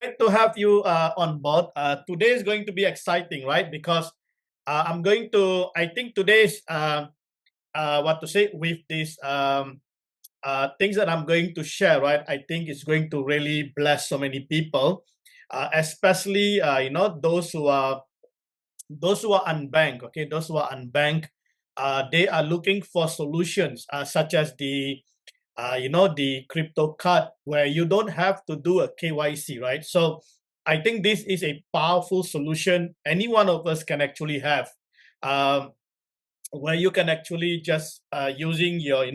Great to have you on board. Today is going to be exciting, right? Because I think today's, what to say, with these things that I'm going to share, right? I think it's going to really bless so many people, especially, those who are unbanked, okay? Those who are unbanked, they are looking for solutions such as the crypto card where you don't have to do a KYC, right? So I think this is a powerful solution any one of us can actually have, um, where you can actually just using your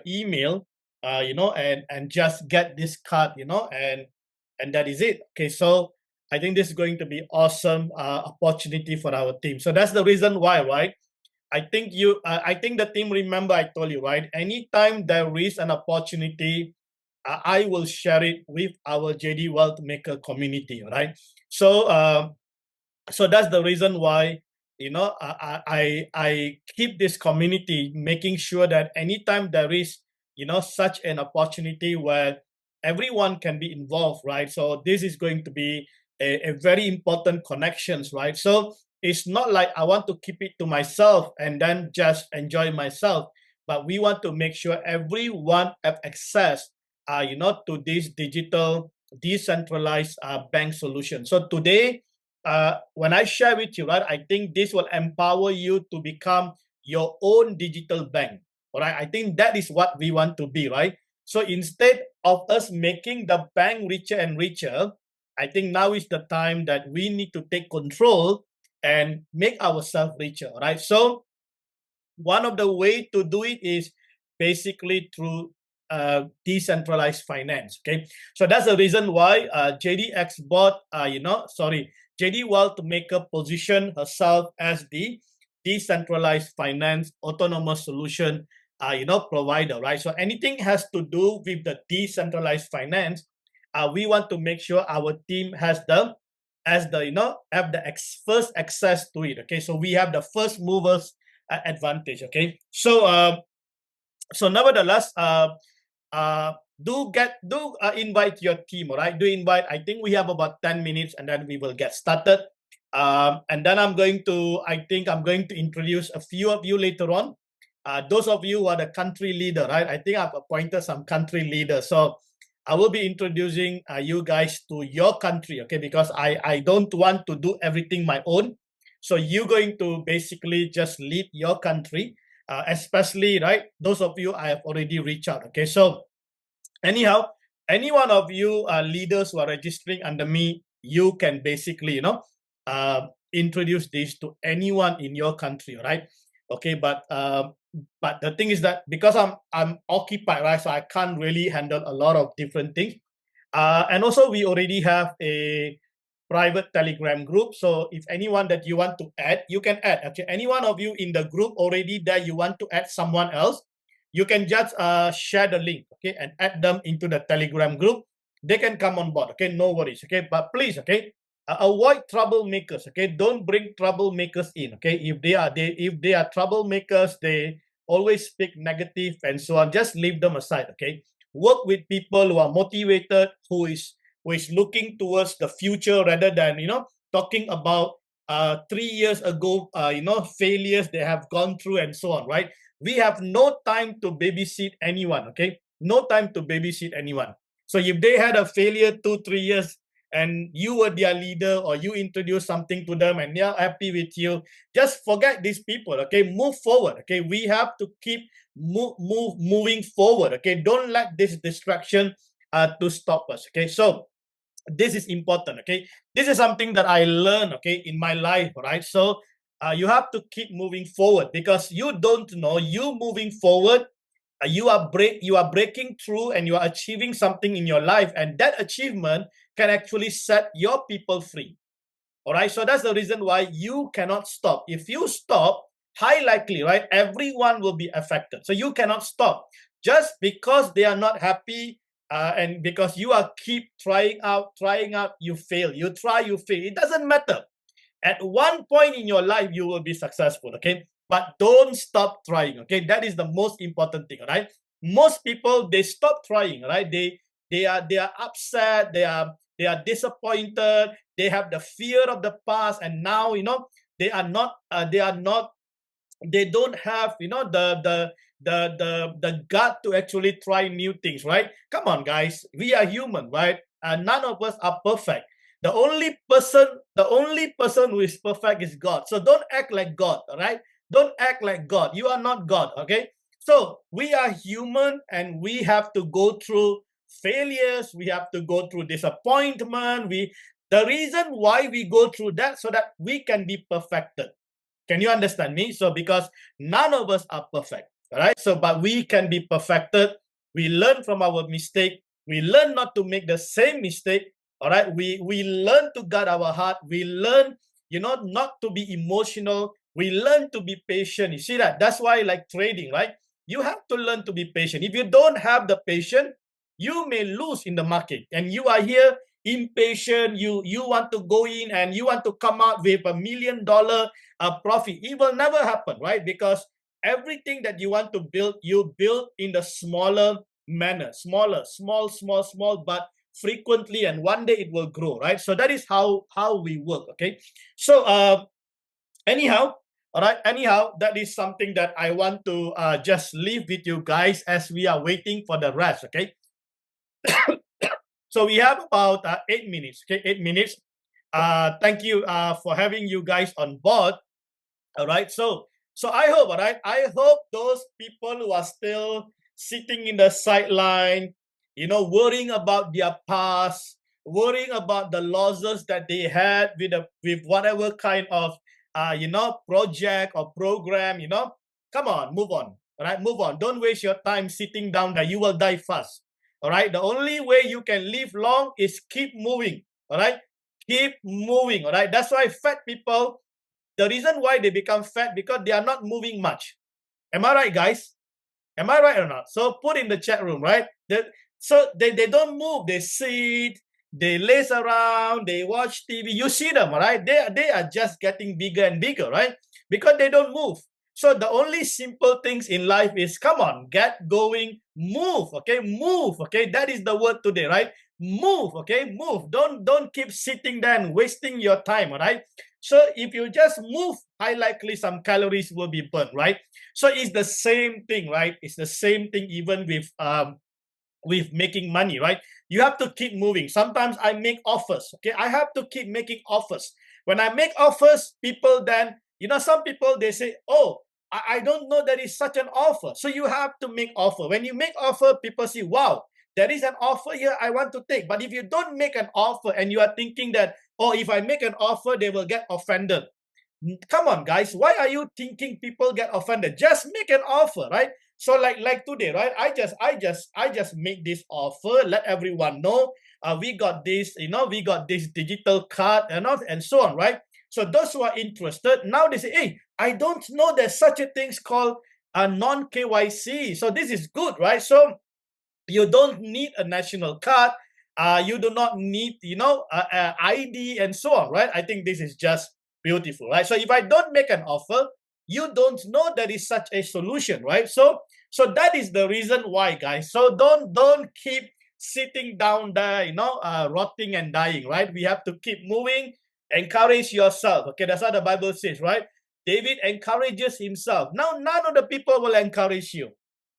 email, and just get this card, and that is it. Okay, so I think this is going to be awesome opportunity for our team. So that's the reason why, right? I think the team, remember I told you, right? Anytime there is an opportunity, I will share it with our JD Wealth Maker community, right? So, so that's the reason why, I keep this community, making sure that anytime there is, such an opportunity where everyone can be involved, right? So this is going to be a very important connections, right? So it's not like I want to keep it to myself and then just enjoy myself, but we want to make sure everyone have access, to this digital decentralized bank solution. So today, when I share with you, right, I think this will empower you to become your own digital bank. All right, I think that is what we want to be, right? So instead of us making the bank richer and richer, I think now is the time that we need to take control and make ourselves richer, right? So one of the way to do it is basically through decentralized finance. Okay, so that's the reason why JDXBOT, JD WealthMaker position herself as the decentralized finance autonomous solution, provider, right? So anything has to do with the decentralized finance, we want to make sure our team has the as the have the first access to it. Okay, so we have the first movers advantage. Okay, so so nevertheless, do invite your team. All right, do invite. I think we have about 10 minutes, and then we will get started. And then I think I'm going to introduce a few of you later on. Those of you who are the country leader, right? I think I've appointed some country leaders. So I will be introducing you guys to your country, okay? Because I don't want to do everything my own. So you're going to basically just lead your country, especially, right? Those of you I have already reached out, okay? So anyhow, any one of you leaders who are registering under me, you can basically, introduce this to anyone in your country, right? Okay, but the thing is that because I'm occupied, right? So I can't really handle a lot of different things. And also we already have a private Telegram group. So if anyone that you want to add, you can add. Actually, any one of you in the group already there, you want to add someone else, you can just share the link, okay, and add them into the Telegram group. They can come on board, okay, no worries, okay. But please, okay, avoid troublemakers, okay. Don't bring troublemakers in, okay. If they are troublemakers, they always speak negative and so on. Just leave them aside, okay. Work with people who are motivated, who is looking towards the future rather than talking about 3 years ago failures they have gone through and so on, right? We have no time to babysit anyone, okay? No time to babysit anyone. So if they had a failure 2-3 years and you were their leader or you introduced something to them and they're happy with you, just forget these people, okay? Move forward, okay? We have to keep moving forward, okay? Don't let this distraction to stop us, okay? So this is important, okay? This is something that I learned, okay, in my life, right? So you have to keep moving forward because you don't know, you moving forward, you are breaking through and you are achieving something in your life, and that achievement can actually set your people free. All right, so that's the reason why you cannot stop. If you stop, high likely, right, everyone will be affected. So you cannot stop just because they are not happy, and because you are keep trying out, you fail. You try, you fail. It doesn't matter. At one point in your life, you will be successful, okay? But don't stop trying, okay? That is the most important thing, right? Most people, they stop trying, right? They are upset. they are disappointed, they have the fear of the past, and now, you know, they don't have, you know, the gut to actually try new things, right? Come on, guys, we are human, right? None of us are perfect. The only person who is perfect is God. So don't act like God, all right? Don't act like God. You are not God, okay? So we are human, and we have to go through failures. We have to go through disappointment. The reason why we go through that, so that we can be perfected. Can you understand me? So because none of us are perfect, all right? So, but we can be perfected. We learn from our mistake. We learn not to make the same mistake, all right? We learn to guard our heart. We learn, you know, not to be emotional. We learn to be patient. You see that? That's why, like trading, right? You have to learn to be patient. If you don't have the patience, you may lose in the market. And you are here impatient. You want to go in and you want to come out with $1 million profit. It will never happen, right? Because everything that you want to build, you build in the smaller manner, small, but frequently, and one day it will grow, right? So that is how we work. Okay, so anyhow, all right, anyhow, that is something that I want to just leave with you guys as we are waiting for the rest. Okay, so we have about 8 minutes. Okay, 8 minutes. Thank you for having you guys on board. All right, so I hope, all right, I hope those people who are still sitting in the sideline, you know, worrying about their past, worrying about the losses that they had with whatever kind of you know, project or program, you know, come on, move on. All right, move on. Don't waste your time sitting down there. You will die fast. All right, the only way you can live long is keep moving. All right, keep moving. All right, that's why fat people, the reason why they become fat, because they are not moving much. Am I right, guys? Am I right or not? So put in the chat room, right? So they don't move. They sit, they laze around, they watch TV. You see them, right? They are just getting bigger and bigger, right? Because they don't move. So the only simple things in life is, come on, get going, move, okay? Move, okay? That is the word today, right? Move, okay? Move. Don't keep sitting there and wasting your time, all right? So if you just move, high likely some calories will be burned, right? So it's the same thing, right? It's the same thing even with making money, right? You have to keep moving. Sometimes I make offers, okay? I have to keep making offers. When I make offers, people then, you know, some people, they say, oh, I don't know there is such an offer. So you have to make offer. When you make offer, people say, wow, there is an offer here I want to take. But if you don't make an offer and you are thinking that, oh, if I make an offer, they will get offended. Come on, guys. Why are you thinking people get offended? Just make an offer, right? So like today, right? I just make this offer, let everyone know we got this, you know, we got this digital card and so on, right? So those who are interested, now they say, hey, I don't know there's such a thing called a non-KYC. So this is good, right? So you don't need a national card. You do not need, you know, ID and so on, right? I think this is just beautiful, right? So if I don't make an offer, you don't know there is such a solution, right? So that is the reason why, guys. So don't keep sitting down there, you know, rotting and dying, right? We have to keep moving. Encourage yourself. Okay, that's what the Bible says, right? David encourages himself. Now, none of the people will encourage you.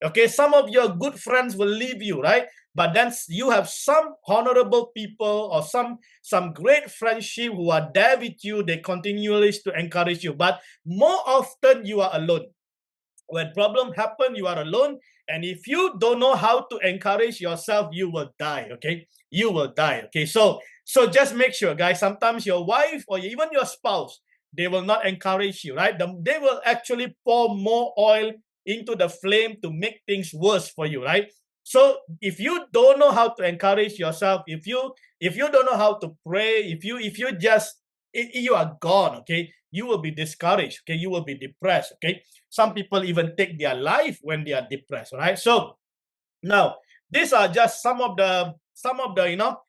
Okay, some of your good friends will leave you, right? But then you have some honorable people or some great friendship who are there with you. They continually to encourage you. But more often you are alone. When problem happen, you are alone. And if you don't know how to encourage yourself, you will die, okay? You will die, okay? So just make sure, guys, sometimes your wife or even your spouse, they will not encourage you, right? They will actually pour more oil into the flame to make things worse for you, right? So if you don't know how to encourage yourself, if you don't know how to pray, if you just you are gone, okay? You will be discouraged, okay? You will be depressed, okay? Some people even take their life when they are depressed, right? So now these are just some of the you know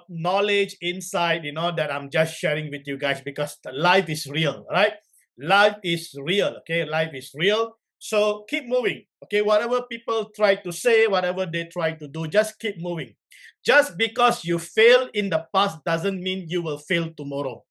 knowledge, insight, you know, that I'm just sharing with you guys, because life is real, right? Life is real, okay? Life is real. So keep moving. Okay, whatever people try to say, whatever they try to do, just keep moving. Just because you failed in the past doesn't mean you will fail tomorrow.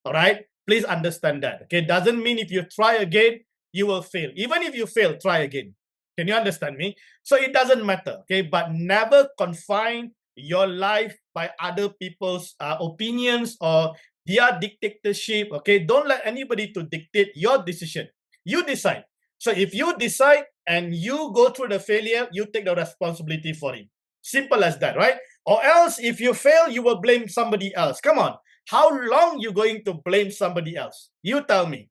All right, please understand that. Okay, doesn't mean if you try again you will fail. Even if you fail, try again. Can you understand me? So it doesn't matter. Okay, but never confine your life by other people's opinions or their dictatorship. Okay, don't let anybody to dictate your decision. You decide. So if you decide and you go through the failure, you take the responsibility for it. Simple as that, right? Or else if you fail, you will blame somebody else. Come on. How long you going to blame somebody else? You tell me.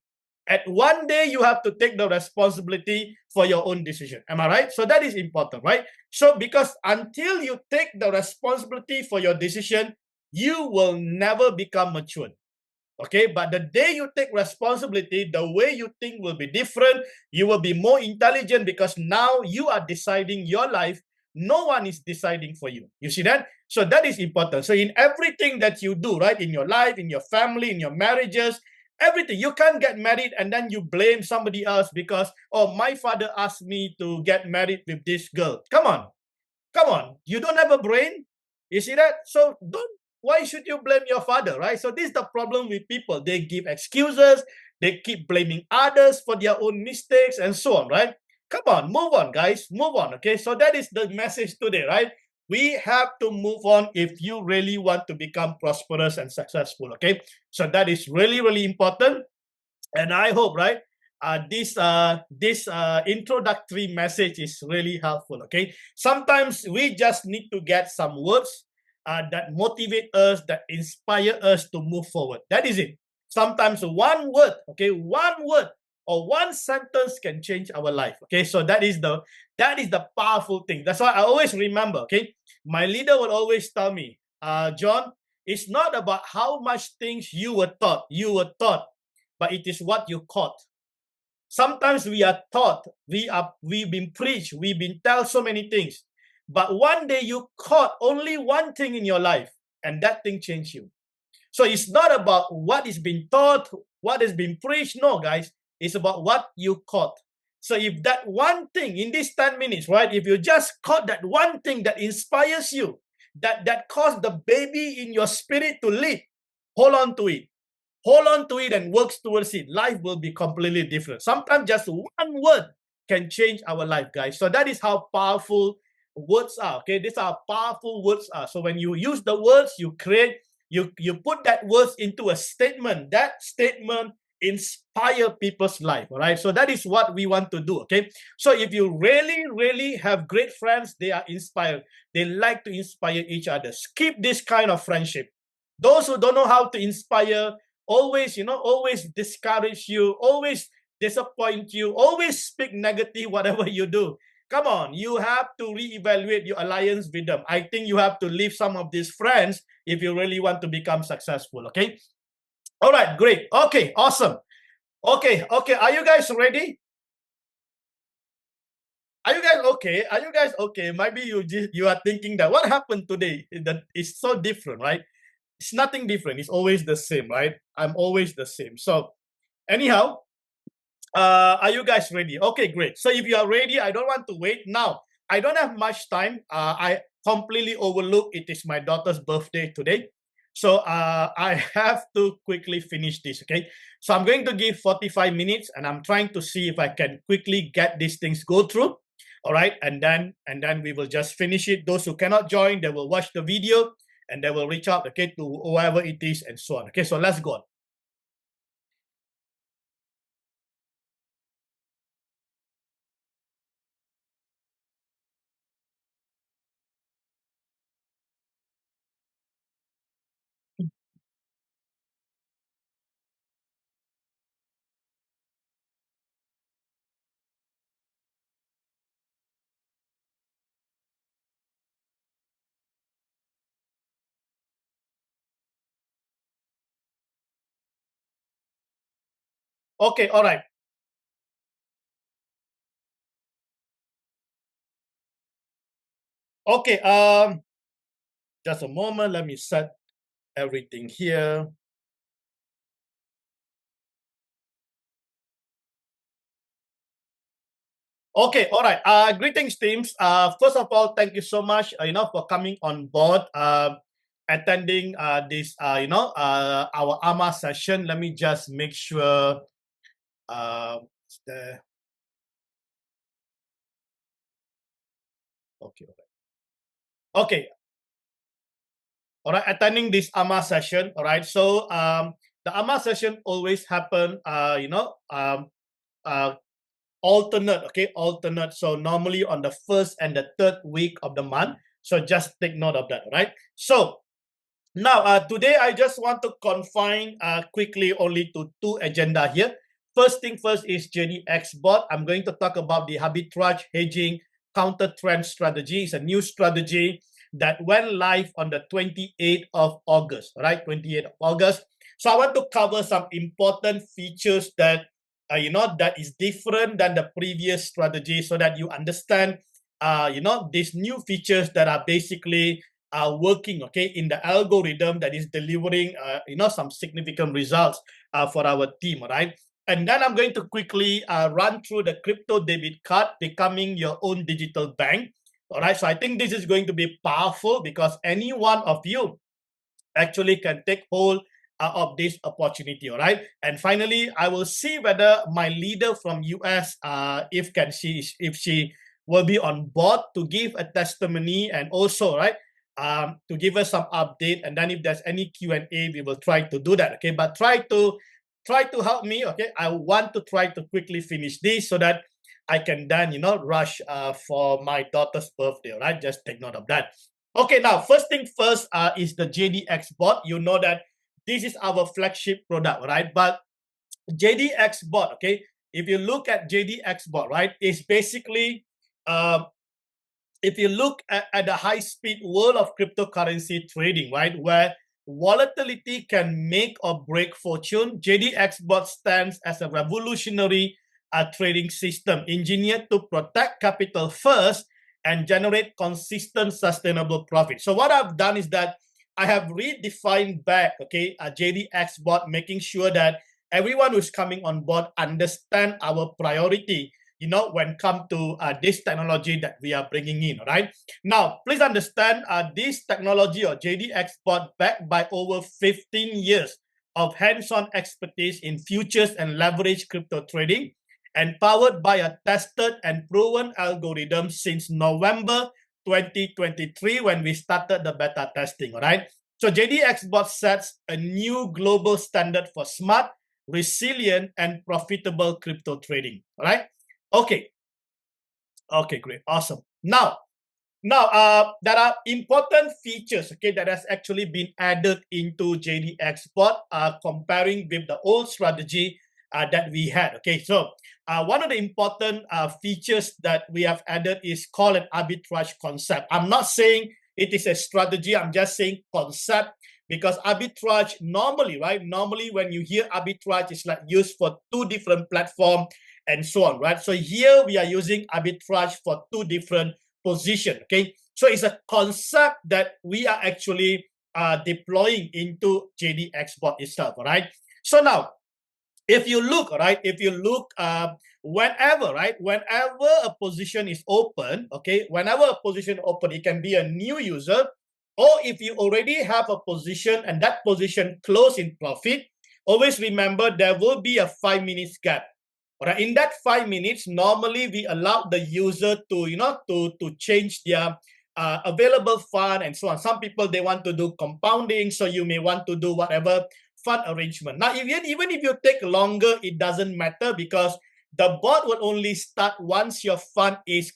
At one day, you have to take the responsibility for your own decision. Am I right? So that is important, right? So because until you take the responsibility for your decision, you will never become mature. Okay, but the day you take responsibility, the way you think will be different. You will be more intelligent because now you are deciding your life. No one is deciding for you. You see that? So that is important. So in everything that you do, right, in your life, in your family, in your marriages, everything, you can't get married and then you blame somebody else because, oh, my father asked me to get married with this girl. Come on. Come on, you don't have a brain? You see that? So don't, why should you blame your father, right? So this is the problem with people. They give excuses, they keep blaming others for their own mistakes and so on, right? Come on, move on, guys, move on, okay? So that is the message today, right? We have to move on if you really want to become prosperous and successful, okay? So that is really, really important. And I hope, right, this introductory message is really helpful. Okay, sometimes we just need to get some words that motivate us, that inspire us to move forward. That is it. Sometimes one word, okay, one word or one sentence can change our life. Okay, so that is the powerful thing. That's why I always remember. Okay, my leader will always tell me, John, it's not about how much things you were taught. But it is what you caught. Sometimes we are taught, we've been preached, we've been told so many things. But one day you caught only one thing in your life, and that thing changed you. So it's not about what is being taught, what is being preached. No, guys, it's about what you caught. So if that one thing in these 10 minutes, right? If you just caught that one thing that inspires you, that caused the baby in your spirit to leap, hold on to it. Hold on to it and work towards it. Life will be completely different. Sometimes just one word can change our life, guys. So that is how powerful words are. Okay, these are powerful words are. So when you use the words, you create, you put that words into a statement. That statement inspire people's life. All right. So that is what we want to do. Okay. So if you really, really have great friends, they are inspired. They like to inspire each other. Keep this kind of friendship. Those who don't know how to inspire, always, always discourage you, always disappoint you, always speak negative whatever you do. Come on, you have to reevaluate your alliance with them. I think you have to leave some of these friends if you really want to become successful, okay? All right, great. Okay, awesome. Okay, are you guys ready? Are you guys okay? Are you guys okay? Maybe you are thinking that what happened today that is so different, right? It's nothing different. It's always the same, right? I'm always the same. So anyhow, are you guys ready? Okay, great. So if you are ready, I don't want to wait. Now, I don't have much time. I completely overlooked it is my daughter's birthday today. So I have to quickly finish this, okay? So I'm going to give 45 minutes and I'm trying to see if I can quickly get these things go through. All right, and then we will just finish it. Those who cannot join, they will watch the video and they will reach out, okay, to whoever it is and so on. Okay, so let's go on. Okay, all right. Okay, just a moment. Let me set everything here. Okay, all right. Greetings, teams. First of all, thank you so much, for coming on board, attending this, our AMA session. Let me just make sure. The okay, all right. Okay, all right. Attending this AMA session. All right. So, the AMA session always happen. Uh, alternate, okay, alternate. So normally on the first and the third week of the month. So just take note of that, right? So now today I just want to confine quickly only to two agenda here. First thing first is JDXBOT. I'm going to talk about the arbitrage hedging counter trend strategy. It's a new strategy that went live on the 28th of August, right? 28th of August. So I want to cover some important features that that is different than the previous strategy, so that you understand these new features that are basically working, okay, in the algorithm that is delivering some significant results for our team. All right. And then I'm going to quickly run through the crypto debit card becoming your own digital bank. All right. So I think this is going to be powerful because any one of you actually can take hold of this opportunity. All right. And finally, I will see whether my leader from US, if she will be on board to give a testimony, and also, right, to give us some update. And then if there's any Q&A, we will try to do that. Okay. But try to help me. Okay. I want to try to quickly finish this so that I can then, rush for my daughter's birthday. All right. Just take note of that. Okay, now first thing first is the JDXBOT. You know that this is our flagship product, right? But JDXBOT, okay, if you look at JDXBOT, right, it's basically, if you look at the high-speed world of cryptocurrency trading, right, where volatility can make or break fortune, JDXBOT stands as a revolutionary trading system engineered to protect capital first and generate consistent, sustainable profit. So what I've done is that I have redefined back, okay, JDXBOT, making sure that everyone who's coming on board understand our priority, when it comes to this technology that we are bringing in, right? Now, please understand this technology or JDXBOT backed by over 15 years of hands-on expertise in futures and leverage crypto trading, and powered by a tested and proven algorithm since November 2023 when we started the beta testing, all right? So JDXBOT sets a new global standard for smart, resilient, and profitable crypto trading, all right? Okay. Okay, great. Awesome. Now, there are important features, okay, that has actually been added into JDXBOT comparing with the old strategy that we had. Okay, so one of the important features that we have added is called an arbitrage concept. I'm not saying it is a strategy, I'm just saying concept, because arbitrage normally, right? Normally when you hear arbitrage, it's like used for two different platforms and so on, right? So here we are using arbitrage for two different position, okay? So it's a concept that we are actually deploying into JDXBOT itself, all right? So now, if you look, right, whenever a position is open, okay, whenever a position open, it can be a new user, or if you already have a position and that position close in profit, always remember there will be a 5 minutes gap. All right, in that 5 minutes, normally we allow the user to, to change their available fund and so on. Some people, they want to do compounding, so you may want to do whatever fund arrangement. Now, even if you take longer, it doesn't matter, because the bot will only start once your fund is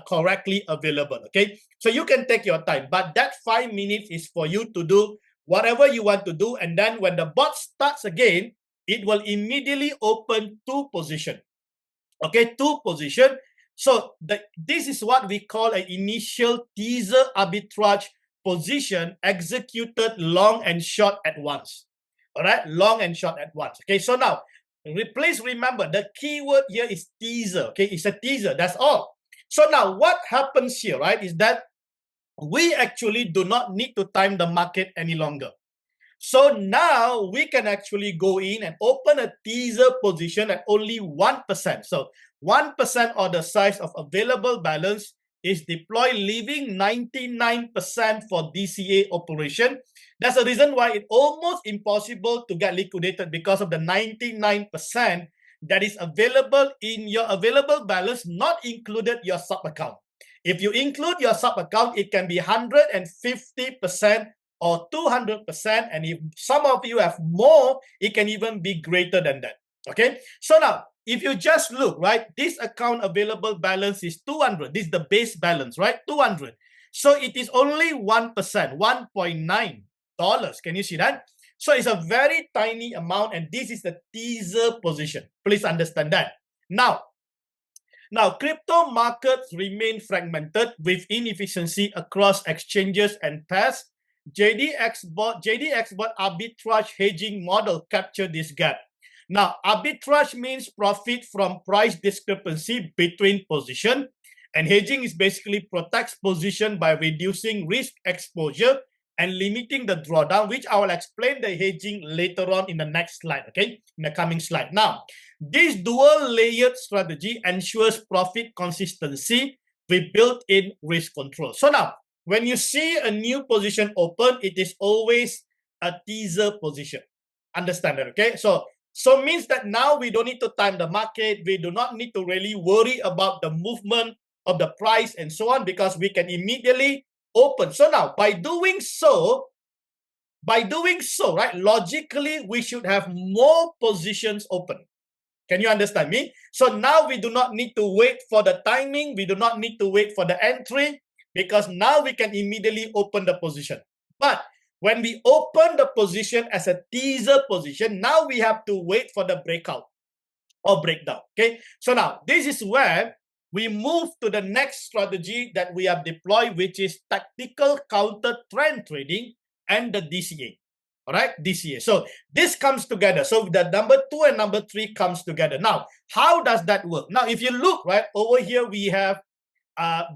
correctly available, okay? So you can take your time, but that 5 minutes is for you to do whatever you want to do, and then when the bot starts again, it will immediately open two position, okay, two position. So this is what we call an initial teaser arbitrage position executed long and short at once. All right, long and short at once. Okay, so now please remember the keyword here is teaser. Okay, it's a teaser, that's all. So now what happens here, right, is that we actually do not need to time the market any longer. So now we can actually go in and open a teaser position at only 1%. So 1% order size of available balance is deployed, leaving 99% for DCA operation. That's the reason why it's almost impossible to get liquidated, because of the 99% that is available in your available balance, not included your sub account. If you include your sub account, it can be 150% or 200%. And if some of you have more, it can even be greater than that. Okay. So now, if you just look, right, this account available balance is 200. This is the base balance, right? 200. So it is only 1%, $1.9. Can you see that? So it's a very tiny amount, and this is the teaser position. Please understand that. Now, crypto markets remain fragmented with inefficiency across exchanges and pairs. JDXBOT arbitrage hedging model capture this gap. Now, arbitrage means profit from price discrepancy between position, and hedging is basically protects position by reducing risk exposure and limiting the drawdown, which I will explain the hedging later on in the next slide, okay, in the coming slide. Now, this dual-layered strategy ensures profit consistency with built-in risk control. So now, when you see a new position open, it is always a teaser position. Understand that, okay? So means that now we don't need to time the market. We do not need to really worry about the movement of the price and so on, because we can immediately open. So now, by doing so, right, logically, we should have more positions open. Can you understand me? So now we do not need to wait for the timing. We do not need to wait for the entry, because now we can immediately open the position. But when we open the position as a teaser position, now we have to wait for the breakout or breakdown. Okay. So now this is where we move to the next strategy that we have deployed, which is tactical counter trend trading and the DCA. All right, DCA. So this comes together. So the number 2 and number 3 comes together. Now, how does that work? Now, if you look right over here, we have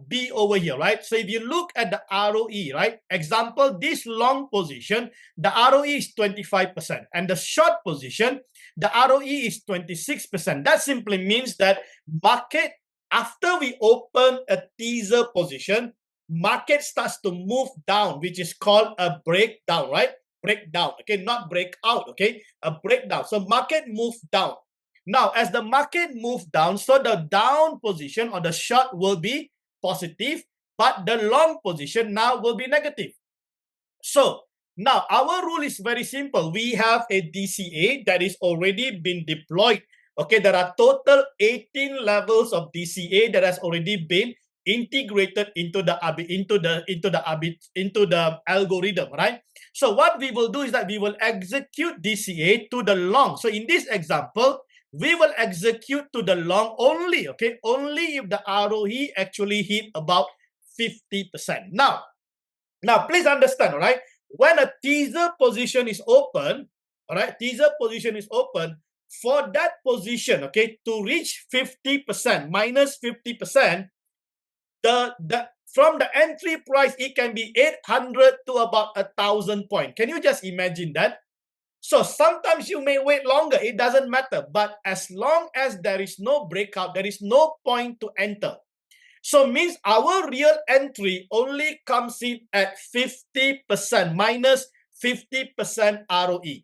B over here, right? So if you look at the ROE, right? Example, this long position, the ROE is 25%. And the short position, the ROE is 26%. That simply means that market, after we open a teaser position, market starts to move down, which is called a breakdown, right? Breakdown, okay? Not breakout, okay? A breakdown. So market moves down. Now, as the market moves down, so the down position or the short will be positive, but the long position now will be negative. So now our rule is very simple. We have a DCA that is already been deployed. Okay, there are total 18 levels of DCA that has already been integrated into the algorithm, right? So what we will do is that we will execute DCA to the long. So in this example, we will execute to the long only, okay? Only if the ROE actually hit about 50%. Now, please understand, all right? When a teaser position is open, all right? Teaser position is open, for that position, okay, to reach 50%, minus 50%, from the entry price, it can be 800 to about 1,000 points. Can you just imagine that? So sometimes you may wait longer, it doesn't matter. But as long as there is no breakout, there is no point to enter. So means our real entry only comes in at 50%, minus 50% ROE.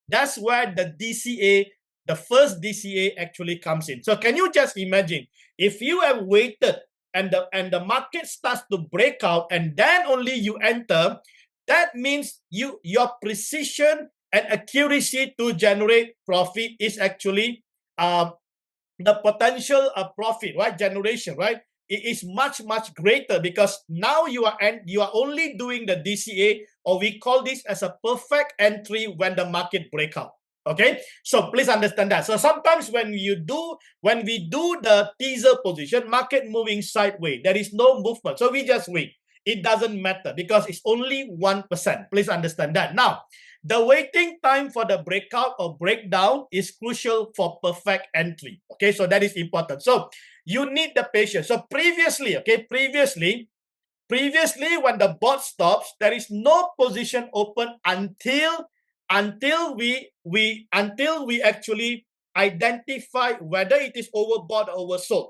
That's where the DCA, the first DCA actually comes in. So can you just imagine, if you have waited and the market starts to break out and then only you enter, that means your precision and accuracy to generate profit is actually the potential profit, right? Generation, right? It is much, much greater, because now you are only doing the DCA, or we call this as a perfect entry when the market break out. Okay, so please understand that. So sometimes when we do the teaser position, market moving sideways, there is no movement, so we just wait. It doesn't matter because it's only 1%. Please understand that. Now, the waiting time for the breakout or breakdown is crucial for perfect entry. Okay, so that is important. So you need the patience. So previously, when the bot stops, there is no position open until we actually identify whether it is overbought or oversold.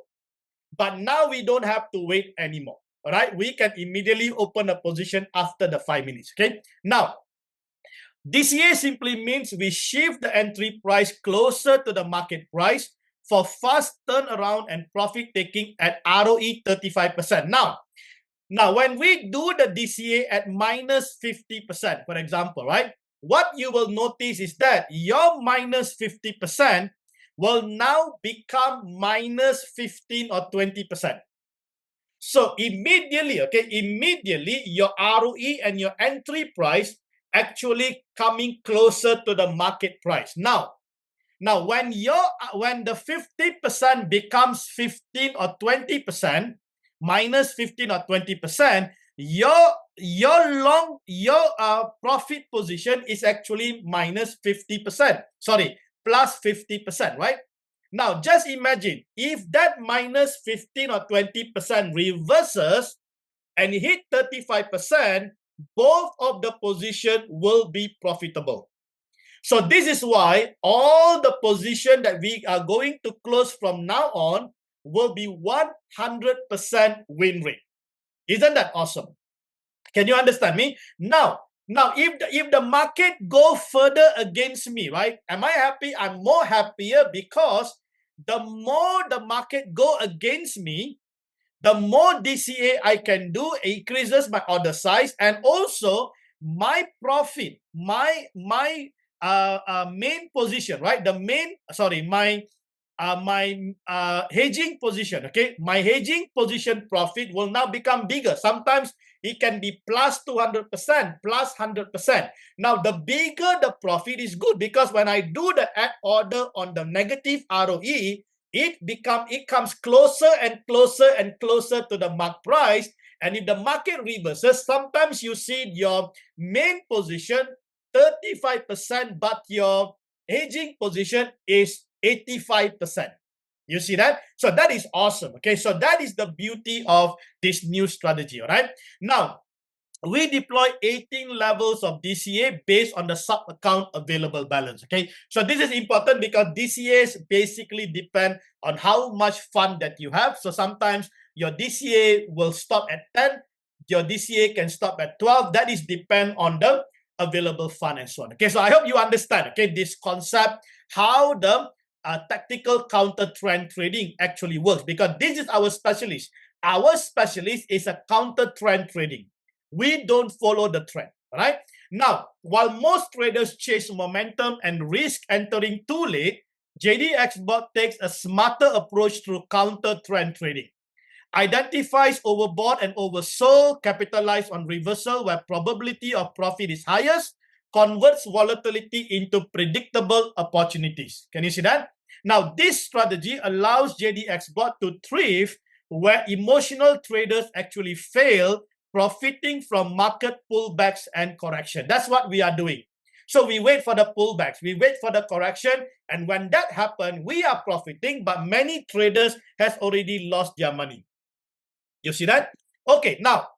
But now we don't have to wait anymore. All right, we can immediately open a position after the 5 minutes. Okay, now DCA simply means we shift the entry price closer to the market price for fast turnaround and profit taking at ROE 35%. Now, when we do the DCA at minus 50%, for example, right, what you will notice is that your minus 50% will now become minus 15 or 20%. So immediately, your ROE and your entry price actually coming closer to the market price. Now when the 50% becomes 15 or 20%, minus 15 or 20%, your profit position is actually minus 50%. Sorry, plus 50%, right? Now, just imagine if that minus 15 or 20% reverses and hit 35%, both of the position will be profitable. So this is why all the position that we are going to close from now on will be 100% win rate. Isn't that awesome? Can you understand me? Now, if the market go further against me, right? Am I happy? I'm more happier because the more the market go against me, the more DCA I can do increases my order size, and also my profit, my main position, right? My hedging position, okay? My hedging position profit will now become bigger. Sometimes it can be plus 200%, plus 100%. Now, the bigger the profit is good because when I do the add order on the negative ROE, it comes closer and closer and closer to the mark price. And if the market reverses, sometimes you see your main position 35%, but your hedging position is 85%. You see that? So that is awesome. Okay, so that is the beauty of this new strategy. All right. Now, we deploy 18 levels of DCA based on the sub-account available balance. Okay, so this is important because DCAs basically depend on how much fund that you have. So sometimes your DCA will stop at 10, your DCA can stop at 12. That is depend on the available fund and so on. Okay, so I hope you understand, okay, this concept, how the tactical counter trend trading actually works, because this is our specialist. Our specialist is a counter trend trading. We don't follow the trend, right? Now, while most traders chase momentum and risk entering too late, JDXBOT takes a smarter approach through counter trend trading. Identifies overbought and oversold, capitalize on reversal where probability of profit is highest, converts volatility into predictable opportunities. Can you see that? Now, this strategy allows JDXBOT to thrive where emotional traders actually fail, profiting from market pullbacks and correction. That's what we are doing. So we wait for the pullbacks, we wait for the correction, and when that happens, we are profiting, but many traders has already lost their money. You see that? Okay, now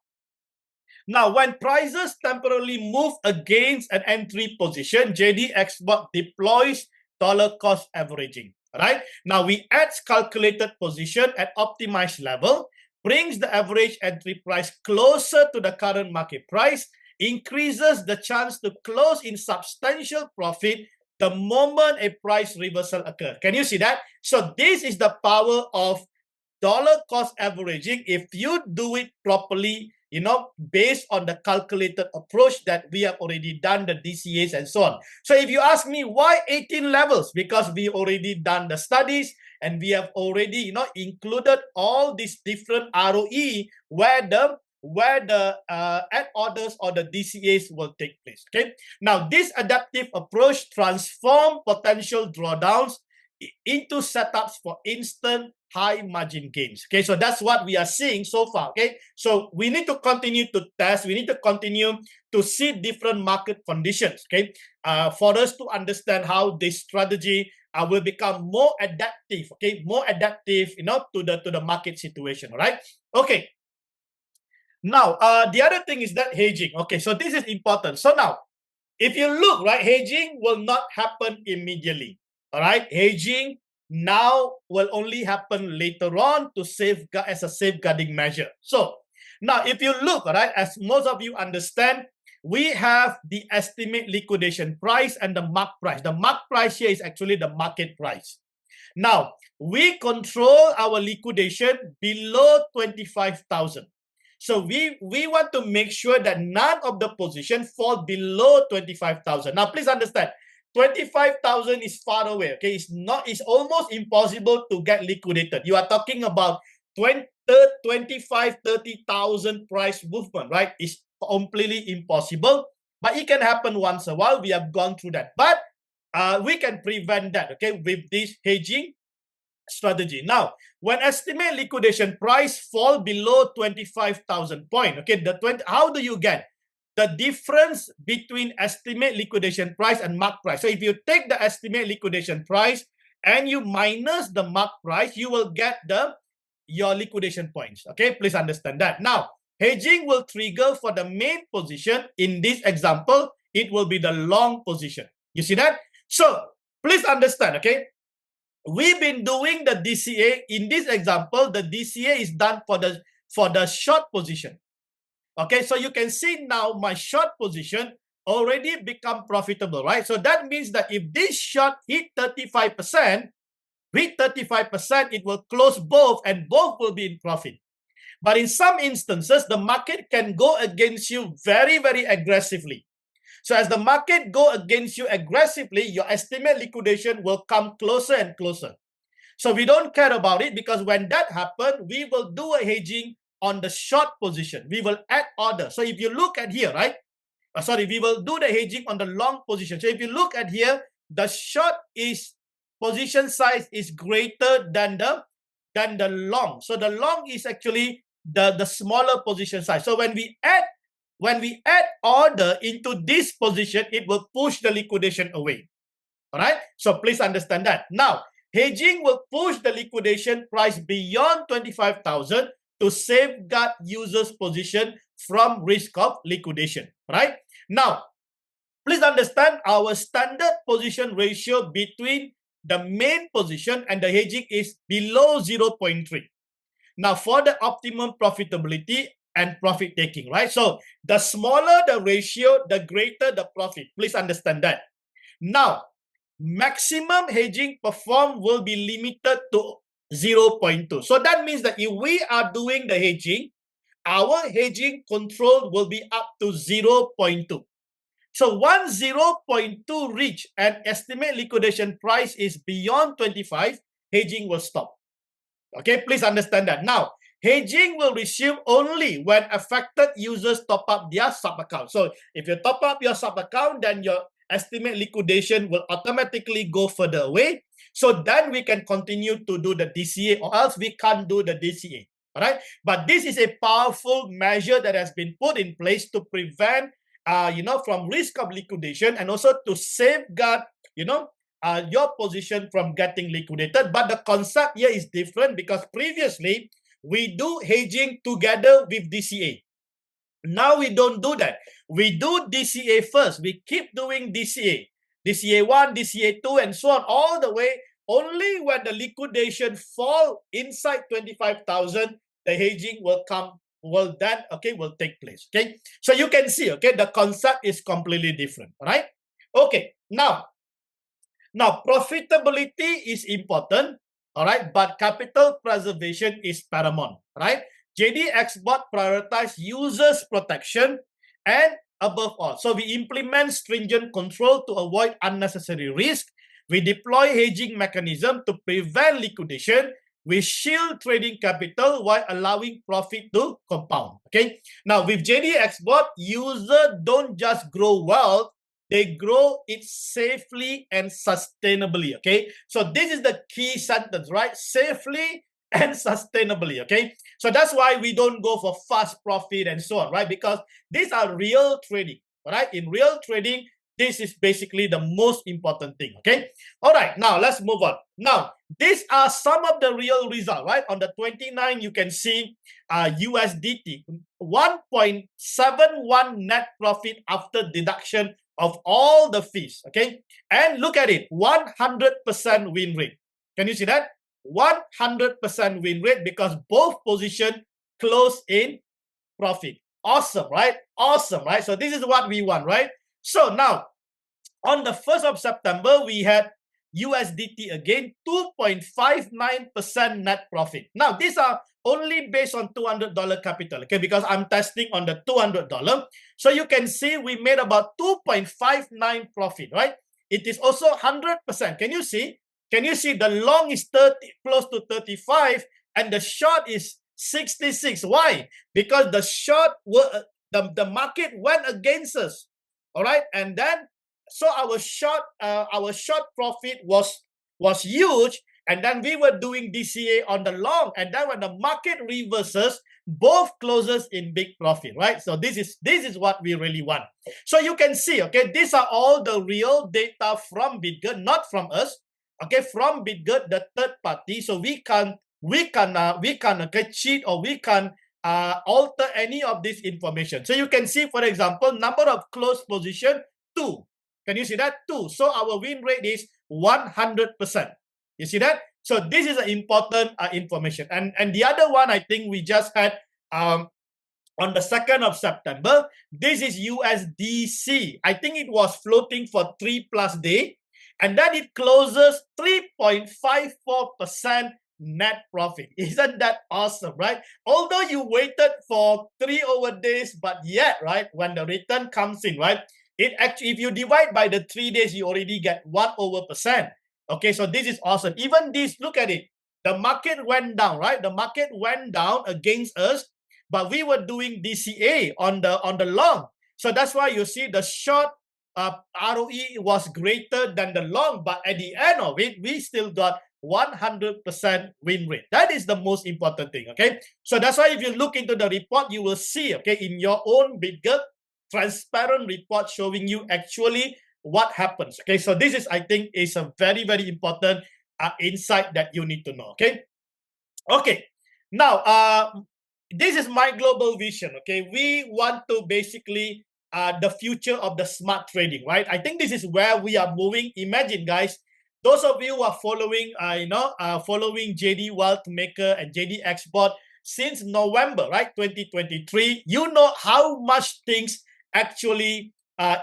when prices temporarily move against an entry position, JDXBOT deploys dollar cost averaging. Right? Now we add calculated position at optimized level, brings the average entry price closer to the current market price, increases the chance to close in substantial profit the moment a price reversal occurs. Can you see that? So this is the power of dollar cost averaging if you do it properly, you know, based on the calculated approach that we have already done, the DCAs and so on. So if you ask me why 18 levels, because we already done the studies and we have already, you know, included all these different ROE where the add orders or the DCAs will take place. Okay. Now this adaptive approach transforms potential drawdowns into setups for instant high margin gains. Okay, so that's what we are seeing so far. Okay, so we need to continue to test. We need to continue to see different market conditions. Okay, for us to understand how this strategy will become more adaptive. Okay, more adaptive, you know, to the market situation. All right. Okay. Now, the other thing is that hedging. Okay, so this is important. So now, if you look, right, hedging will not happen immediately. All right, hedging now will only happen later on to safeguard as a safeguarding measure. So now if you look, all right, as most of you understand, we have the estimate liquidation price and the mark price. The mark price here is actually the market price. Now, we control our liquidation below 25,000. So we want to make sure that none of the position fall below 25,000. Now, please understand, 25,000 is far away. Okay, it's almost impossible to get liquidated. You are talking about 30,000 price movement, right? It's completely impossible, but it can happen once in a while. We have gone through that, but we can prevent that, okay, with this hedging strategy. Now, when estimate liquidation price fall below 25,000 point, okay, how do you get the difference between estimate liquidation price and mark price? So if you take the estimate liquidation price and you minus the mark price, you will get your liquidation points. Okay, please understand that. Now, hedging will trigger for the main position. In this example, it will be the long position. You see that? So please understand, okay? We've been doing the DCA. In this example, the DCA is done for the short position. Okay, so you can see now my short position already become profitable, right? So that means that if this short hit 35%, it will close both and both will be in profit. But in some instances, the market can go against you very, very aggressively. So as the market go against you aggressively, your estimate liquidation will come closer and closer. So we don't care about it, because when that happens, we will do a hedging on the short position. We will add order. So if you look at here, right? We will do the hedging on the long position. So if you look at here, the short position size is greater than the long. So the long is actually the smaller position size. So when we add order into this position, it will push the liquidation away. All right. So please understand that. Now, hedging will push the liquidation price beyond 25,000 to safeguard users' position from risk of liquidation. Right. Now, please understand our standard position ratio between the main position and the hedging is below 0.3. Now, for the optimum profitability and profit taking, right? So the smaller the ratio, the greater the profit. Please understand that. Now, maximum hedging perform will be limited to 0.2. So that means that if we are doing the hedging, our hedging control will be up to 0.2. So once 0.2 reach and estimate liquidation price is beyond 25, hedging will stop. Okay, please understand that. Now, hedging will resume only when affected users top up their sub-account. So if you top up your sub-account, then your estimate liquidation will automatically go further away. So then we can continue to do the DCA, or else we can't do the DCA. All right. But this is a powerful measure that has been put in place to prevent, from risk of liquidation, and also to safeguard, your position from getting liquidated. But the concept here is different, because previously we do hedging together with DCA. Now we don't do that. We do DCA first. We keep doing DCA. DCA 1, DCA 2, and so on, all the way. Only when the liquidation fall inside 25,000, the hedging will take place. Okay. So you can see, okay, the concept is completely different. All right. Okay. Now profitability is important. All right. But capital preservation is paramount. Right. JDXBOT prioritize users protection and above all. So we implement stringent control to avoid unnecessary risk. We deploy hedging mechanism to prevent liquidation. We shield trading capital while allowing profit to compound. Okay. Now with JDXBOT, users don't just grow wealth, they grow it safely and sustainably. Okay. So this is the key sentence, right? Safely and sustainably. Okay. So that's why we don't go for fast profit and so on, right? Because these are real trading. Right? In real trading, this is basically the most important thing, okay? All right, now let's move on. Now, these are some of the real results, right? On the 29, you can see USDT, 1.71 net profit after deduction of all the fees, okay? And look at it, 100% win rate. Can you see that? 100% win rate because both position close in profit. Awesome, right? Awesome, right? So this is what we want, right? So now, on the 1st of September, we had USDT again, 2.59% net profit. Now, these are only based on $200 capital, okay? Because I'm testing on the $200. So you can see we made about 2.59 profit, right? It is also 100%. Can you see? Can you see the long is 30, close to 35, and the short is 66. Why? Because the short were the market went against us. All right, and then so our short profit was huge, and then we were doing DCA on the long, and then when the market reverses, both closes in big profit, right? So this is what we really want. So you can see, okay, these are all the real data from BitGet, not from us, okay, from BitGet, the third party. So we can cheat, or we can alter any of this information. So you can see, for example, number of closed position 2. Can you see that? 2. So our win rate is 100%. You see that? So this is an important information. And the other one, I think we just had on the 2nd of September. This is USDC. I think it was floating for 3+ days. And then it closes 3.54% net profit. Isn't that awesome, right? Although you waited for 3 over days, but yet, right, when the return comes in, right, it actually, if you divide by the 3 days, you already get 1%. Okay, so this is awesome. Even this, look at it. The market went down, right? The market went down against us, but we were doing DCA on the long. So that's why you see the short ROE was greater than the long, but at the end of it, we still got 100% win rate. That is the most important thing, okay? So that's why if you look into the report, you will see, okay, in your own BitGet, transparent report showing you actually what happens, okay? So this is, I think, is a very, very important insight that you need to know, okay? Okay, now, this is my global vision, okay? We want to basically the future of the smart trading, right? I think this is where we are moving. Imagine, guys, those of you who are following, following JDWEALTHMAKER and JDXBOT since November, right, 2023, you know how much things actually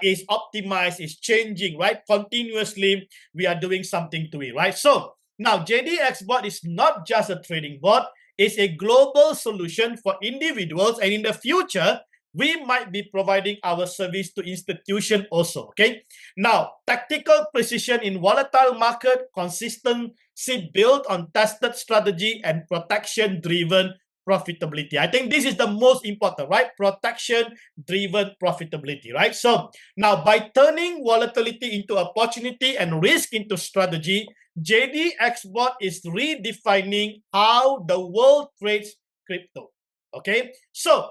is optimized, is changing, right? Continuously, we are doing something to it, right? So now JDXBOT is not just a trading bot, it's a global solution for individuals, and in the future, we might be providing our service to institutions also, okay? Now, tactical precision in volatile market, consistency built on tested strategy, and protection-driven profitability. I think this is the most important, right? Protection-driven profitability, right? So now, by turning volatility into opportunity and risk into strategy, JDXBOT is redefining how the world trades crypto, okay? So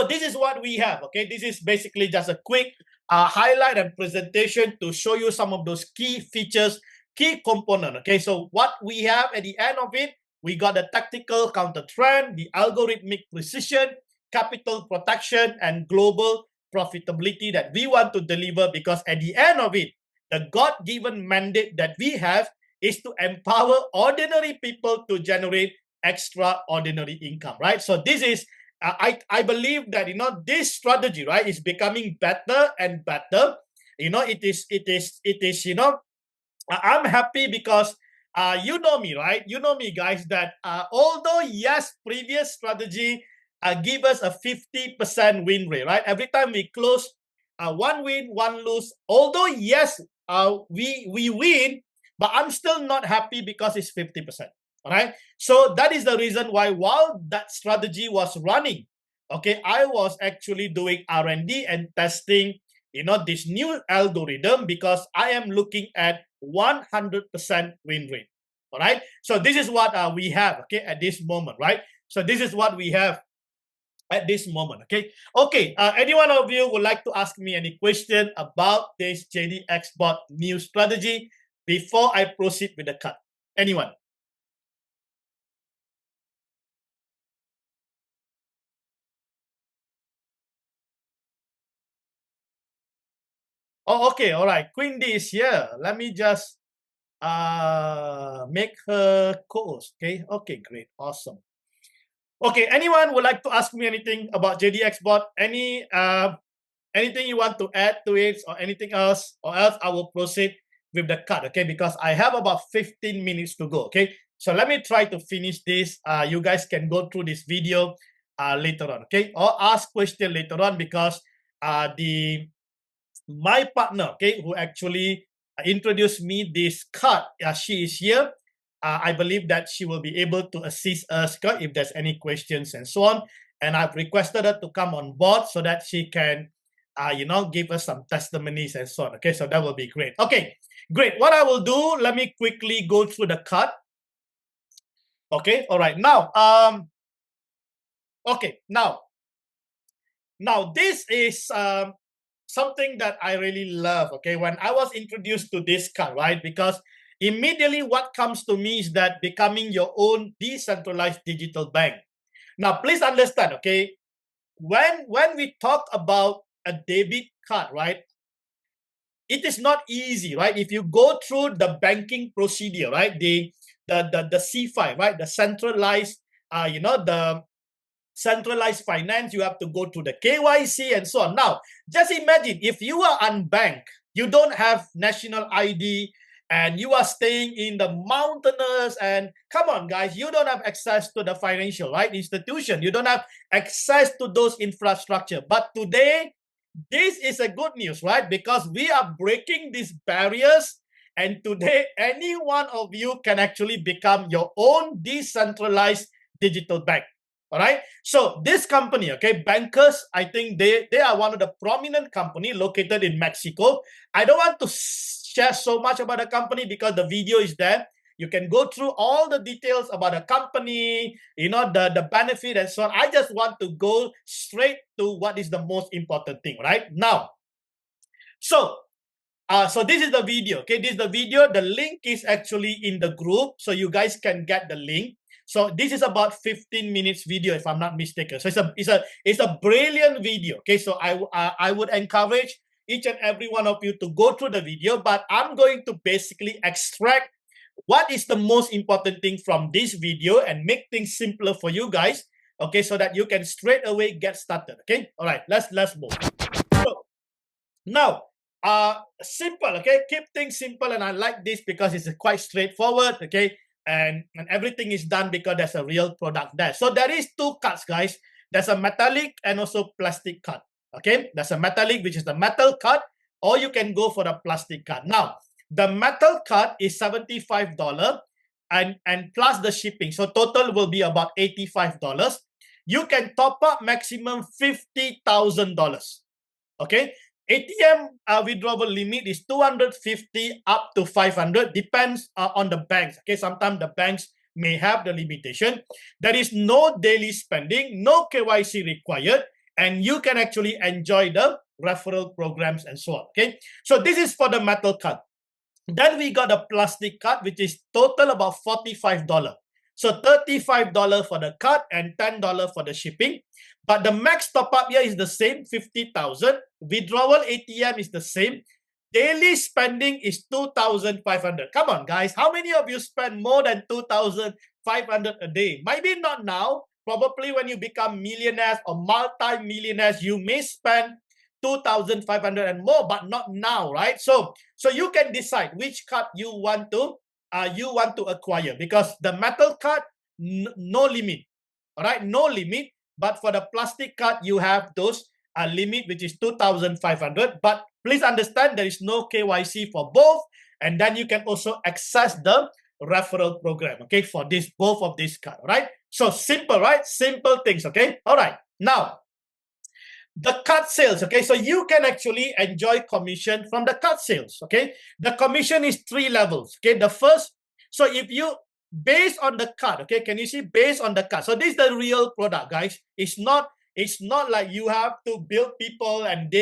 this is what we have, okay? This is basically just a quick highlight and presentation to show you some of those key features, key component, okay? So what we have at the end of it, we got the tactical counter trend, the algorithmic precision, capital protection, and global profitability that we want to deliver, because at the end of it, the God-given mandate that we have is to empower ordinary people to generate extraordinary income, right? So this is I believe that, you know, this strategy, right, is becoming better and better. You know, it is, you know, I'm happy because you know me, right? You know me, guys, that although, yes, previous strategy give us a 50% win rate, right? Every time we close, one win, one lose. Although, yes, we win, but I'm still not happy because it's 50%. All right. So that is the reason why, while that strategy was running, okay, I was actually doing R&D and testing, you know, this new algorithm, because I am looking at 100% win rate. All right. So this is what we have, okay, at this moment, right? So this is what we have at this moment, okay? Okay, any one of you would like to ask me any question about this JDXBOT new strategy before I proceed with the cut? Anyone? Oh, okay, all right. Queen D is here. Let me just make her co-host. Okay, great, awesome. Okay, anyone would like to ask me anything about JDXBOT? Anything you want to add to it or anything else, or else I will proceed with the cut, okay? Because I have about 15 minutes to go, okay? So let me try to finish this. You guys can go through this video later on, okay? Or ask question later on because my partner, okay, who actually introduced me this cut, she is here. I believe that she will be able to assist us if there's any questions and so on. And I've requested her to come on board so that she can, give us some testimonies and so on. Okay, so that will be great. Okay, great. What I will do, let me quickly go through the cut. Okay, all right. Now, okay, now this is something that I really love. Okay, when I was introduced to this cut, right? Because immediately what comes to me is that becoming your own decentralized digital bank. Now, please understand, okay, when we talk about a debit card, right, it is not easy, right? If you go through the banking procedure, right, the C5, right, the centralized, the centralized finance, you have to go through the KYC and so on. Now, just imagine if you are unbanked, you don't have national ID, and you are staying in the mountainous, and come on, guys, you don't have access to the financial, right, institution. You don't have access to those infrastructure. But today, this is a good news, right? Because we are breaking these barriers. And today, any one of you can actually become your own decentralized digital bank. All right. So this company, okay, Bancus, I think they are one of the prominent company located in Mexico. I don't want to share so much about the company because the video is there. You can go through all the details about the company, the benefit and so on. I just want to go straight to what is the most important thing, right? Now, so this is the video, okay? This is the video. The link is actually in the group, so you guys can get the link. So this is about 15 minutes video, if I'm not mistaken. So it's a brilliant video, okay? So I would encourage each and every one of you to go through the video, but I'm going to basically extract what is the most important thing from this video and make things simpler for you guys, okay, so that you can straight away get started, okay? All right, let's move. So now, simple, okay? Keep things simple, and I like this because it's quite straightforward, okay? And everything is done because there's a real product there. So there is two cuts, guys. There's a metallic and also plastic cut, okay? There's a metallic, which is the metal cut, or you can go for the plastic cut. Now, the metal cut is $75 and plus the shipping. So total will be about $85. You can top up maximum $50,000, okay? ATM withdrawal limit is 250 up to 500, depends on the banks. Okay, sometimes the banks may have the limitation. There is no daily spending, no KYC required, and you can actually enjoy the referral programs and so on. Okay, so this is for the metal card. Then we got a plastic card, which is total about $45. So $35 for the card and $10 for the shipping. But the max top up here is the same, 50,000. Withdrawal ATM is the same. Daily spending is 2,500. Come on, guys. How many of you spend more than 2,500 a day? Maybe not now. Probably when you become millionaires or multi-millionaires, you may spend 2,500 and more, but not now, right? So you can decide which card you want to acquire, because the metal card, no limit. All right, no limit. But for the plastic card, you have those limit, which is 2,500. But please understand, there is no KYC for both. And then you can also access the referral program, okay, for both of these cards, right? So simple, right? Simple things, okay? All right. Now, the card sales, okay? So you can actually enjoy commission from the card sales, okay? The commission is 3 levels, okay? The first, so if you, based on the card, okay, can you see, based on the card? So this is the real product, guys. It's not like you have to build people and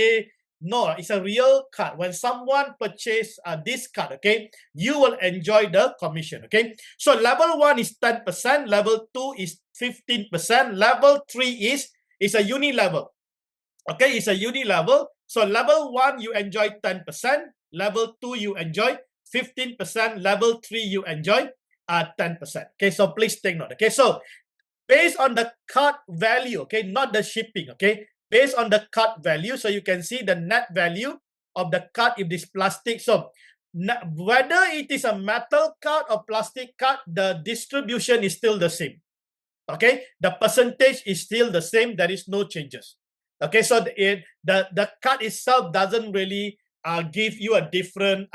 no, it's a real card. When someone purchase this card, okay, you will enjoy the commission, okay? So level 1 is 10%, level 2 is 15%, level 3 is a uni level. Okay, it's a uni level. So level 1, you enjoy 10%. Level 2, you enjoy 15%. Level 3, you enjoy 10%. Okay, so please take note. Okay, so based on the card value, okay, not the shipping, okay, based on the card value, so you can see the net value of the card if this plastic. So whether it is a metal card or plastic card, the distribution is still the same. Okay, the percentage is still the same. There is no changes. Okay, so the card itself doesn't really give you a different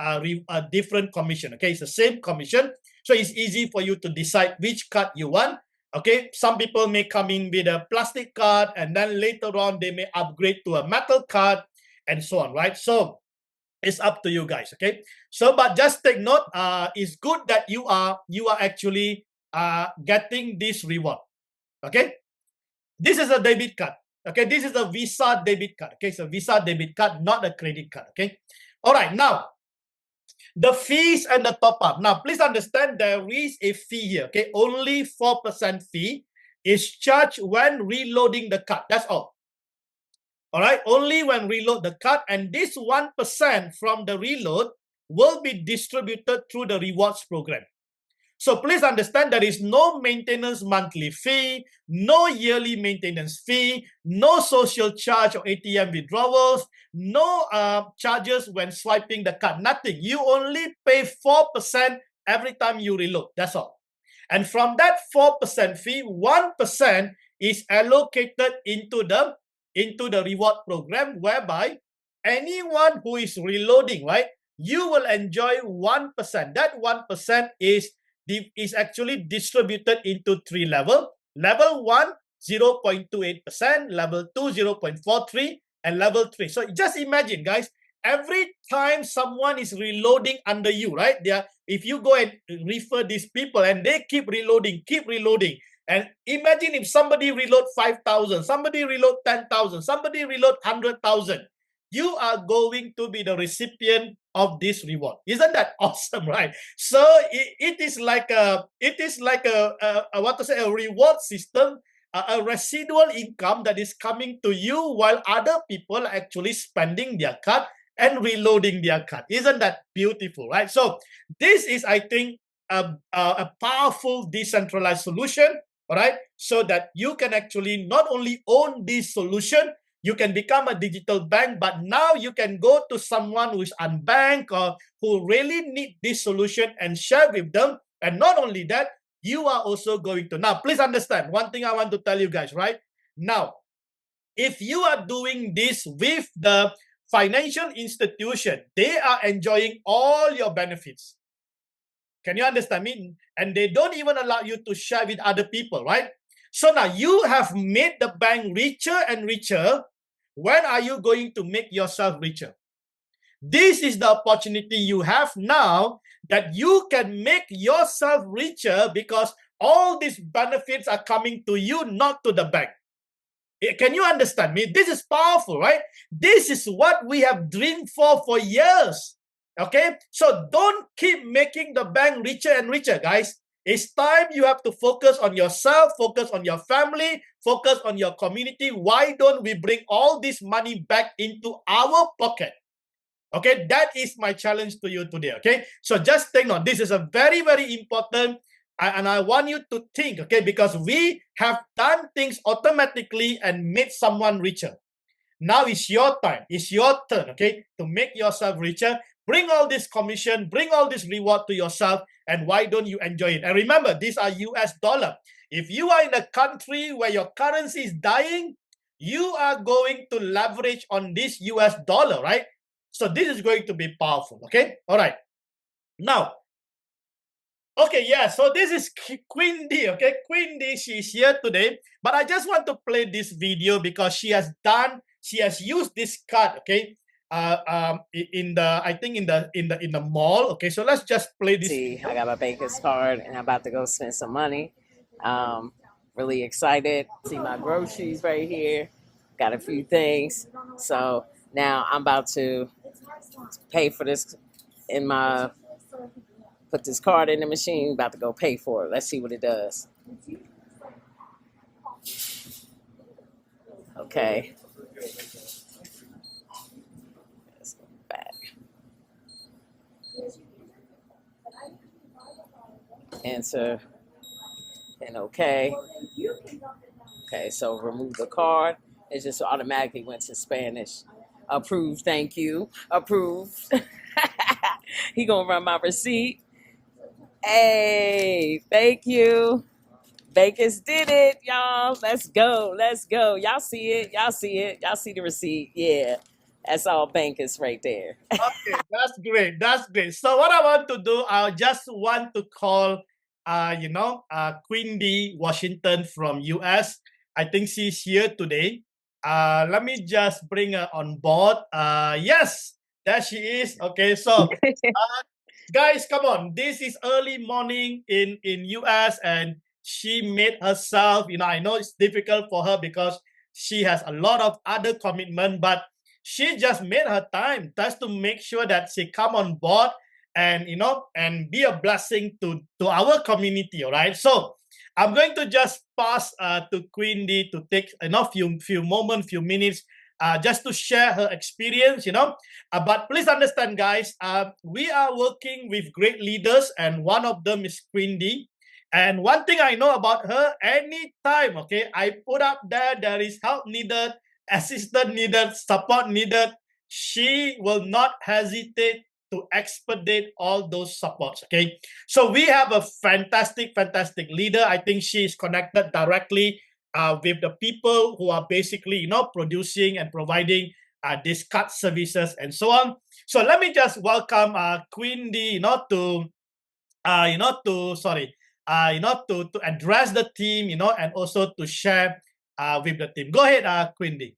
commission. Okay, it's the same commission, so it's easy for you to decide which card you want. Okay, some people may come in with a plastic card, and then later on they may upgrade to a metal card, and so on. Right, so it's up to you guys. Okay, so but just take note. It's good that you are actually getting this reward. Okay, this is a debit card. Okay, this is a Visa debit card. Okay, so Visa debit card, not a credit card. Okay, all right. Now, the fees and the top up. Now, please understand there is a fee here. Okay, only 4% fee is charged when reloading the card. That's all. All right, only when reload the card, and this 1% from the reload will be distributed through the rewards program. So please understand there is no maintenance monthly fee, no yearly maintenance fee, no social charge or ATM withdrawals, no charges when swiping the card, nothing. You only pay 4% every time you reload, that's all. And from that 4% fee, 1% is allocated into the reward program, whereby anyone who is reloading, right, you will enjoy 1%. That 1% is actually distributed into 3 levels. Level 1, 0.28%, level 2, 0.43%, and level 3. So just imagine, guys, every time someone is reloading under you, right? If you go and refer these people and they keep reloading, and imagine if somebody reload 5,000, somebody reload 10,000, somebody reload 100,000, you are going to be the recipient of this reward. Isn't that awesome, right? So it is like a reward system, a residual income that is coming to you while other people are actually spending their card and reloading their card. Isn't that beautiful, right? So this is, I think, a powerful decentralized solution, all right? So that you can actually not only own this solution, you can become a digital bank, but now you can go to someone who is unbanked or who really need this solution and share with them. And not only that, you are also going to, now please understand one thing I want to tell you guys, right? Now, if you are doing this with the financial institution, they are enjoying all your benefits. Can you understand me? And they don't even allow you to share with other people, right? So now you have made the bank richer and richer. When are you going to make yourself richer? This is the opportunity you have now, that you can make yourself richer because all these benefits are coming to you, not to the bank. Can you understand me? This is powerful, right? This is what we have dreamed for years. Okay? So don't keep making the bank richer and richer, guys. It's time you have to focus on yourself, focus on your family, focus on your community. Why don't we bring all this money back into our pocket? Okay, that is my challenge to you today. Okay, so just take note. This is a very, very important, and I want you to think, okay, because we have done things automatically and made someone richer. Now it's your time. It's your turn, okay, to make yourself richer. Bring all this commission, bring all this reward to yourself, and why don't you enjoy it? And remember, these are US dollar. If you are in a country where your currency is dying, you are going to leverage on this US dollar, right? So this is going to be powerful, okay? All right. Now, okay, yeah, so this is Queen D, okay? Queen D, she's here today, but I just want to play this video because she has used this card, okay? In the mall. Okay, so let's just play this. See, I got my Bancus card and I'm about to go spend some money. Really excited. See my groceries right here. Got a few things. So now I'm about to pay for this put this card in the machine, about to go pay for it. Let's see what it does. Okay. Let's go back. Answer and okay. Okay, so remove the card. It just automatically went to Spanish. Approved, thank you. Approved. He gonna run my receipt. Hey, thank you. Bancus did it, y'all. Let's go. Let's go. Y'all see it. Y'all see it. Y'all see the receipt. Yeah. That's all Bancus right there. Okay, that's great. That's great. So what I want to do, I just want to call, Queen D Washington from US. I think she's here today. Let me just bring her on board. Yes, there she is. Okay, so guys, come on. This is early morning in US, and she made herself. I know it's difficult for her because she has a lot of other commitment, but she just made her time just to make sure that she come on board and and be a blessing to our community. All right, so I'm going to just pass to Queen D to take few moments, few minutes, just to share her experience. But please understand, guys, we are working with great leaders, and one of them is Queen D. And one thing I know about her, anytime, okay, I put up there is help needed, assistance needed, support needed, she will not hesitate to expedite all those supports, okay? So we have a fantastic leader. I think she is connected directly with the people who are basically, producing and providing these card services and so on. So let me just welcome Queen D, to address the team, and also to share with the team. Go ahead, Queen D.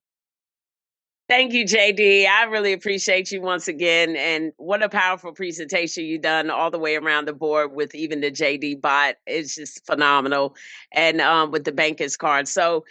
Thank you, JD. I really appreciate you once again. And what a powerful presentation you've done all the way around the board with even the JDBot. It's just phenomenal. And with the Bancus card. So,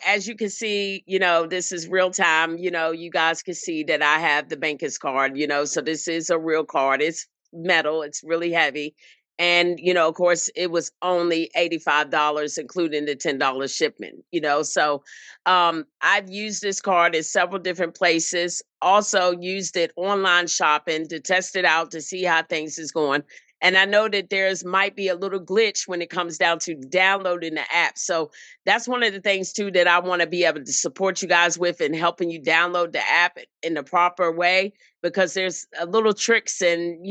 as you can see, this is real time. You guys can see that I have the Bancus card, so this is a real card. It's metal, it's really heavy. And, of course, it was only $85, including the $10 shipment, so I've used this card in several different places. Also used it online shopping to test it out to see how things is going. And I know that there's might be a little glitch when it comes down to downloading the app. So that's one of the things too that I want to be able to support you guys with and helping you download the app in the proper way, because there's a little tricks and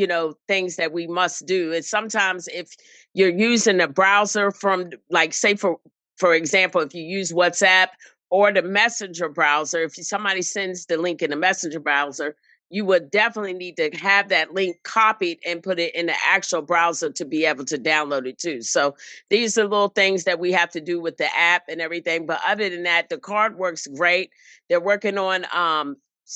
things that we must do. And sometimes if you're using a browser from, like, say for example, if you use WhatsApp or the messenger browser, if somebody sends the link in the messenger browser, you would definitely need to have that link copied and put it in the actual browser to be able to download it too. So these are little things that we have to do with the app and everything. But other than that, the card works great. They're working on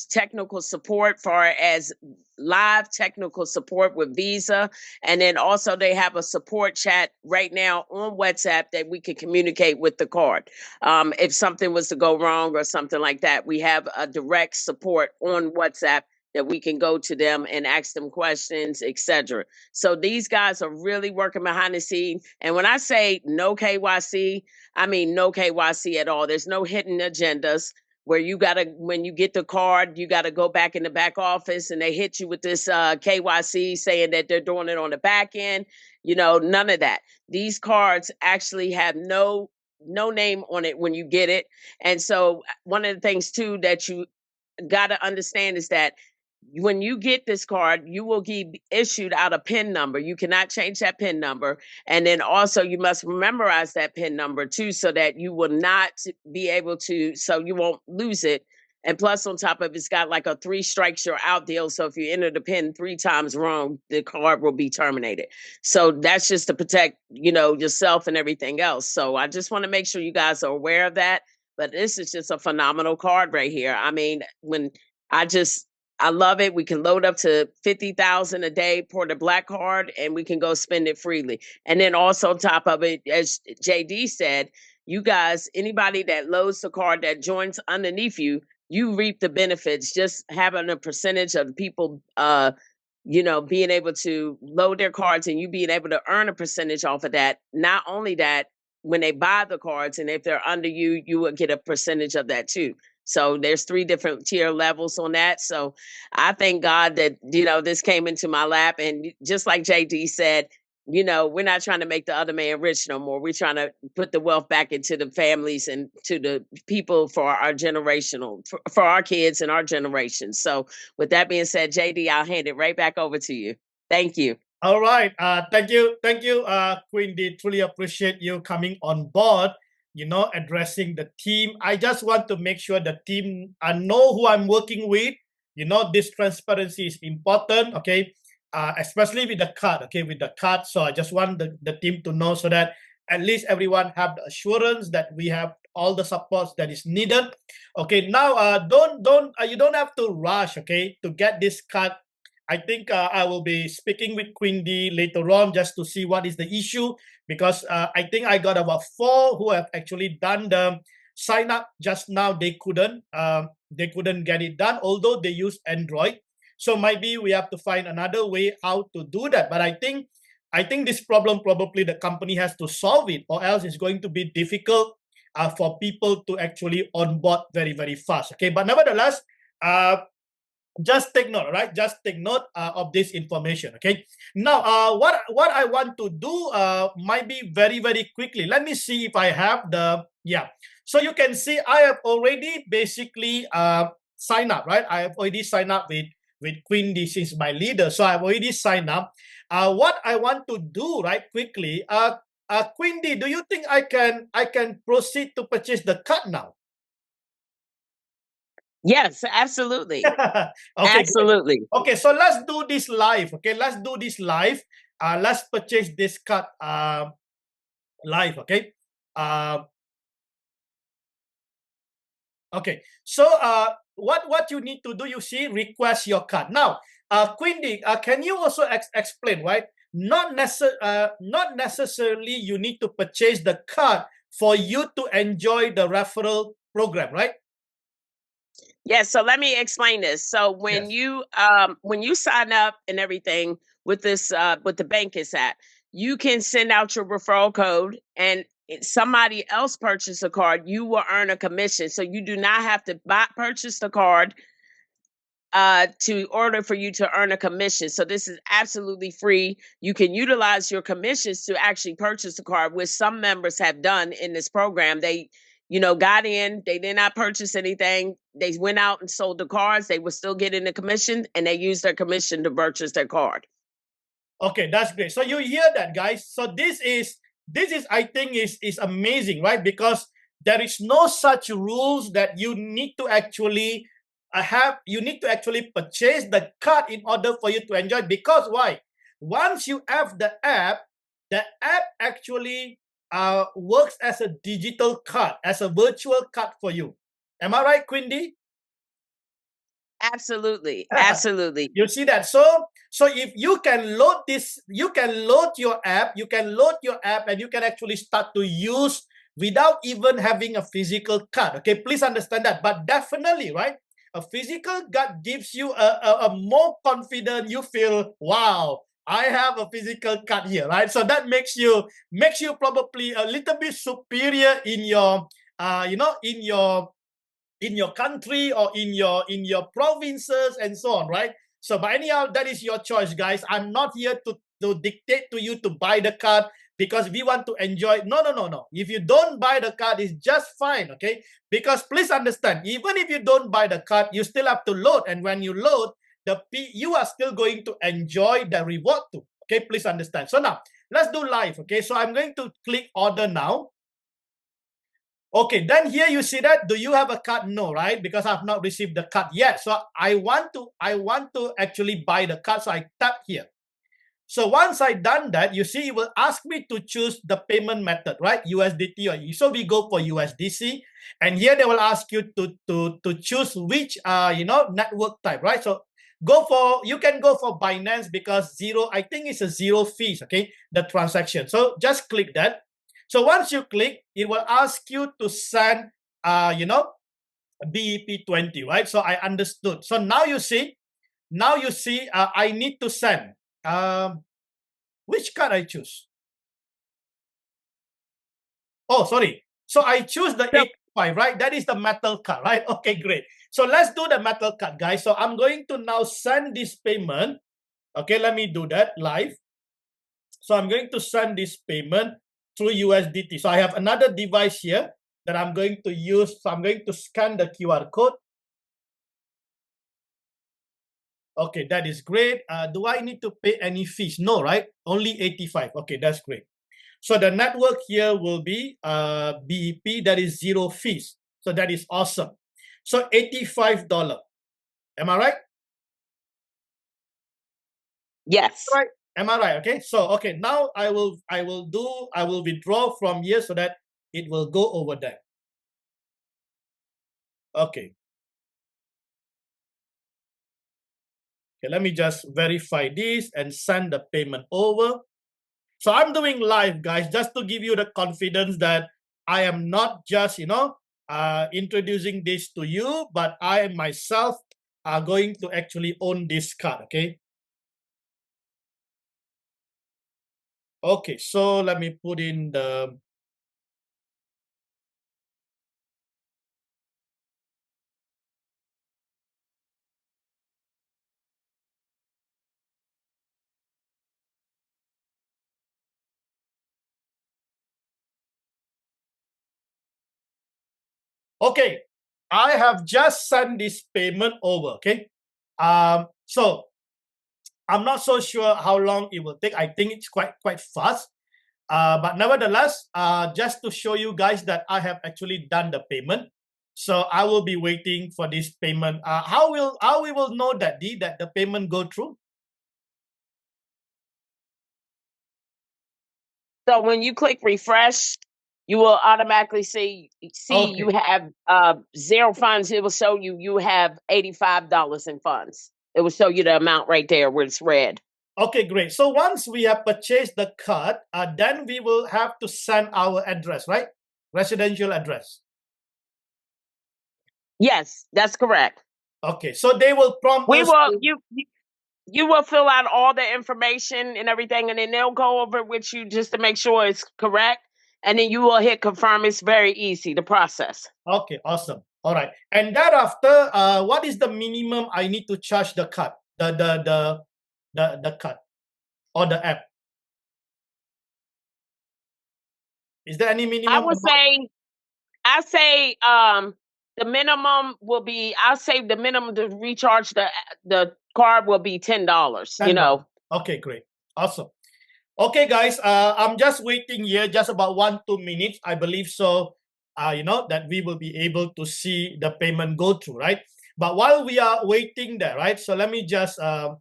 technical support, far as live technical support with Visa. And then also they have a support chat right now on WhatsApp that we can communicate with the card. If something was to go wrong or something like that, we have a direct support on WhatsApp that we can go to them and ask them questions, etc. So these guys are really working behind the scene. And when I say no KYC, I mean no KYC at all. There's no hidden agendas where when you get the card, you got to go back in the back office and they hit you with this KYC saying that they're doing it on the back end. None of that. These cards actually have no name on it when you get it. And so one of the things too that you got to understand is that when you get this card, you will be issued out a PIN number. You cannot change that PIN number. And then also you must memorize that PIN number too, so that you will not be able to, so you won't lose it. And plus on top of it, it's got like a 3 strikes you're out deal. So if you enter the PIN 3 times wrong, the card will be terminated. So that's just to protect, yourself and everything else. So I just want to make sure you guys are aware of that. But this is just a phenomenal card right here. I mean, I love it. We can load up to 50,000 a day for the black card and we can go spend it freely. And then also on top of it, as JD said, you guys, anybody that loads the card that joins underneath you, you reap the benefits. Just having a percentage of the people, being able to load their cards and you being able to earn a percentage off of that. Not only that, when they buy the cards and if they're under you, you will get a percentage of that too. So there's 3 different tier levels on that. So I thank God that, this came into my lap. And just like JD said, we're not trying to make the other man rich no more. We're trying to put the wealth back into the families and to the people for our generational, for our kids and our generation. So with that being said, JD, I'll hand it right back over to you. Thank you. All right. Thank you, Queen D. Truly appreciate you coming on board. Addressing the team. I just want to make sure the team know who I'm working with. This transparency is important. Okay. Especially with the card. Okay, with the card. So I just want the team to know so that at least everyone have the assurance that we have all the supports that is needed. Okay. Now, you don't have to rush. Okay, to get this card. I think I will be speaking with Queen D later on just to see what is the issue, because I think I got about 4 who have actually done the sign up just now. They couldn't get it done, although they use Android. So maybe we have to find another way how to do that. But I think this problem probably the company has to solve it, or else it's going to be difficult for people to actually onboard very, very fast. Okay, but nevertheless, just take note, right? Just take note of this information. Okay. Now, what I want to do might be very, very quickly. Let me see if I have the So you can see I have already basically signed up, right? I have already signed up with Queen D since my leader. So I've already signed up. What I want to do, right, quickly, Queen D, do you think I can proceed to purchase the card now? Yes, absolutely. Okay, Absolutely. great. Okay, so let's do this live. Okay, let's do this live. Let's purchase this card live. Okay. Okay. So what you need to do, you see, request your card. Now, Queen D, can you also explain, right? Not necessarily you need to purchase the card for you to enjoy the referral program, right? Yes, so let me explain this. So when you sign up and everything with this with the Bancus app, you can send out your referral code, and somebody else purchase a card, you will earn a commission. So you do not have to purchase the card to order for you to earn a commission. So this is absolutely free. You can utilize your commissions to actually purchase a card, which some members have done in this program. They got in, they did not purchase anything. They went out and sold the cards. They were still getting the commission, and they used their commission to purchase their card. Okay, that's great. So you hear that, guys. So this is I think is amazing, right? Because there is no such rules that you need to actually purchase the card in order for you to enjoy. Because why? Once you have the app actually works as a digital card, as a virtual card for you. Am I right, Queen D? Absolutely. Absolutely. You see that? So if you can load this, you can load your app, and you can actually start to use without even having a physical card. Okay, please understand that. But definitely, right? A physical card gives you a more confident, you feel, wow, I have a physical card here, right? So that makes you probably a little bit superior in your in your country or in your provinces and so on, right? So, but anyhow, that is your choice, guys. I'm not here to dictate to you to buy the card because we want to enjoy. No. If you don't buy the card, it's just fine, okay? Because please understand, even if you don't buy the card, you still have to load. And when you load, you are still going to enjoy the reward too, okay? Please understand. So now, let's do live, okay? So I'm going to click order now. Okay, then here you see that. Do you have a card? No, right? Because I've not received the card yet. So I want to actually buy the card. So I tap here. So once I done that, you see, it will ask me to choose the payment method, right? USDT or so we go for USDC, and here they will ask you to choose which network type, right? So you can go for Binance because I think it's a zero fees, okay? The transaction. So just click that. So once you click, it will ask you to send, BEP20, right? So I understood. So now you see, I need to send. Which card I choose? Oh, sorry. So I choose the 85, right? That is the metal card, right? Okay, great. So let's do the metal card, guys. So I'm going to now send this payment. Okay, let me do that live. So I'm going to send this payment through USDT. So I have another device here that I'm going to use. So I'm going to scan the QR code. Okay, that is great. Do I need to pay any fees? No, right? Only 85. Okay, that's great. So the network here will be BEP, that is zero fees. So that is awesome. So $85. Am I right? Yes. Right. Am I right? Okay. So okay, now I will withdraw from here so that it will go over there. Okay. Okay, let me just verify this and send the payment over. So I'm doing live, guys, just to give you the confidence that I am not just, introducing this to you, but I myself are going to actually own this card, okay? Okay, so let me put in the... Okay, I have just sent this payment over, okay? So I'm not so sure how long it will take. I think it's quite fast. But nevertheless, just to show you guys that I have actually done the payment. So I will be waiting for this payment. How we will know that that the payment go through? So when you click refresh, you will automatically see Okay. you have zero funds. It will show you have $85 in funds. It will show you the amount right there where it's red. Okay, great. So once we have purchased the card, then we will have to send our address, right? Residential address. Yes, that's correct. Okay, so they will prompt We us. will you will fill out all the information and everything, and then they'll go over it with you just to make sure it's correct. And then you will hit confirm. It's very easy to process. Okay, awesome. All right. And thereafter, what is the minimum I need to charge the card? The card or the app? Is there any minimum? I say the minimum will be, I'll say the minimum to recharge the card will be $10, you know. Okay, great. Awesome. Okay, guys, I'm just waiting here just about 1-2 minutes. I believe so, that we will be able to see the payment go through, right? But while we are waiting there, right? So let me just, yeah.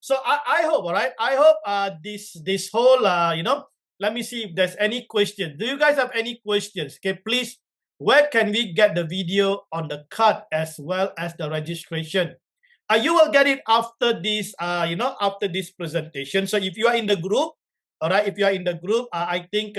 So I hope, all right? I hope this whole, let me see if there's any questions. Do you guys have any questions? Okay, please, where can we get the video on the card as well as the registration? You will get it after this, after this presentation. So if you are in the group, all right, if you are in the group, I think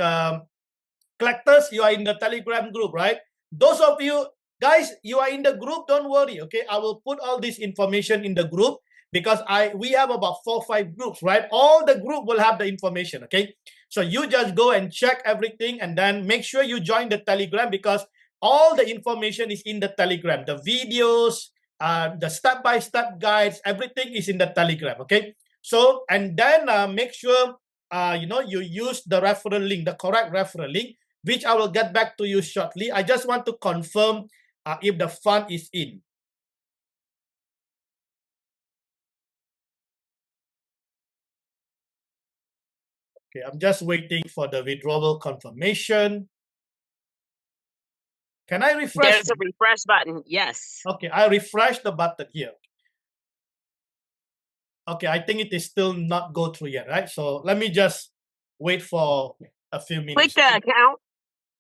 collectors, you are in the Telegram group, right? Those of you guys, you are in the group, don't worry, okay? I will put all this information in the group because we have about 4 or 5 groups, right? All the group will have the information, okay? So you just go and check everything and then make sure you join the Telegram because all the information is in the Telegram. The videos, the step-by-step guides, everything is in the Telegram, okay? So, and then make sure, you use the referral link, the correct referral link, which I will get back to you shortly. I just want to confirm if the fund is in. Okay, I'm just waiting for the withdrawal confirmation. Can I refresh? There's a refresh button, yes. Okay, I refresh the button here. Okay, I think it is still not go through yet, right? So let me just wait for a few minutes. Click the account.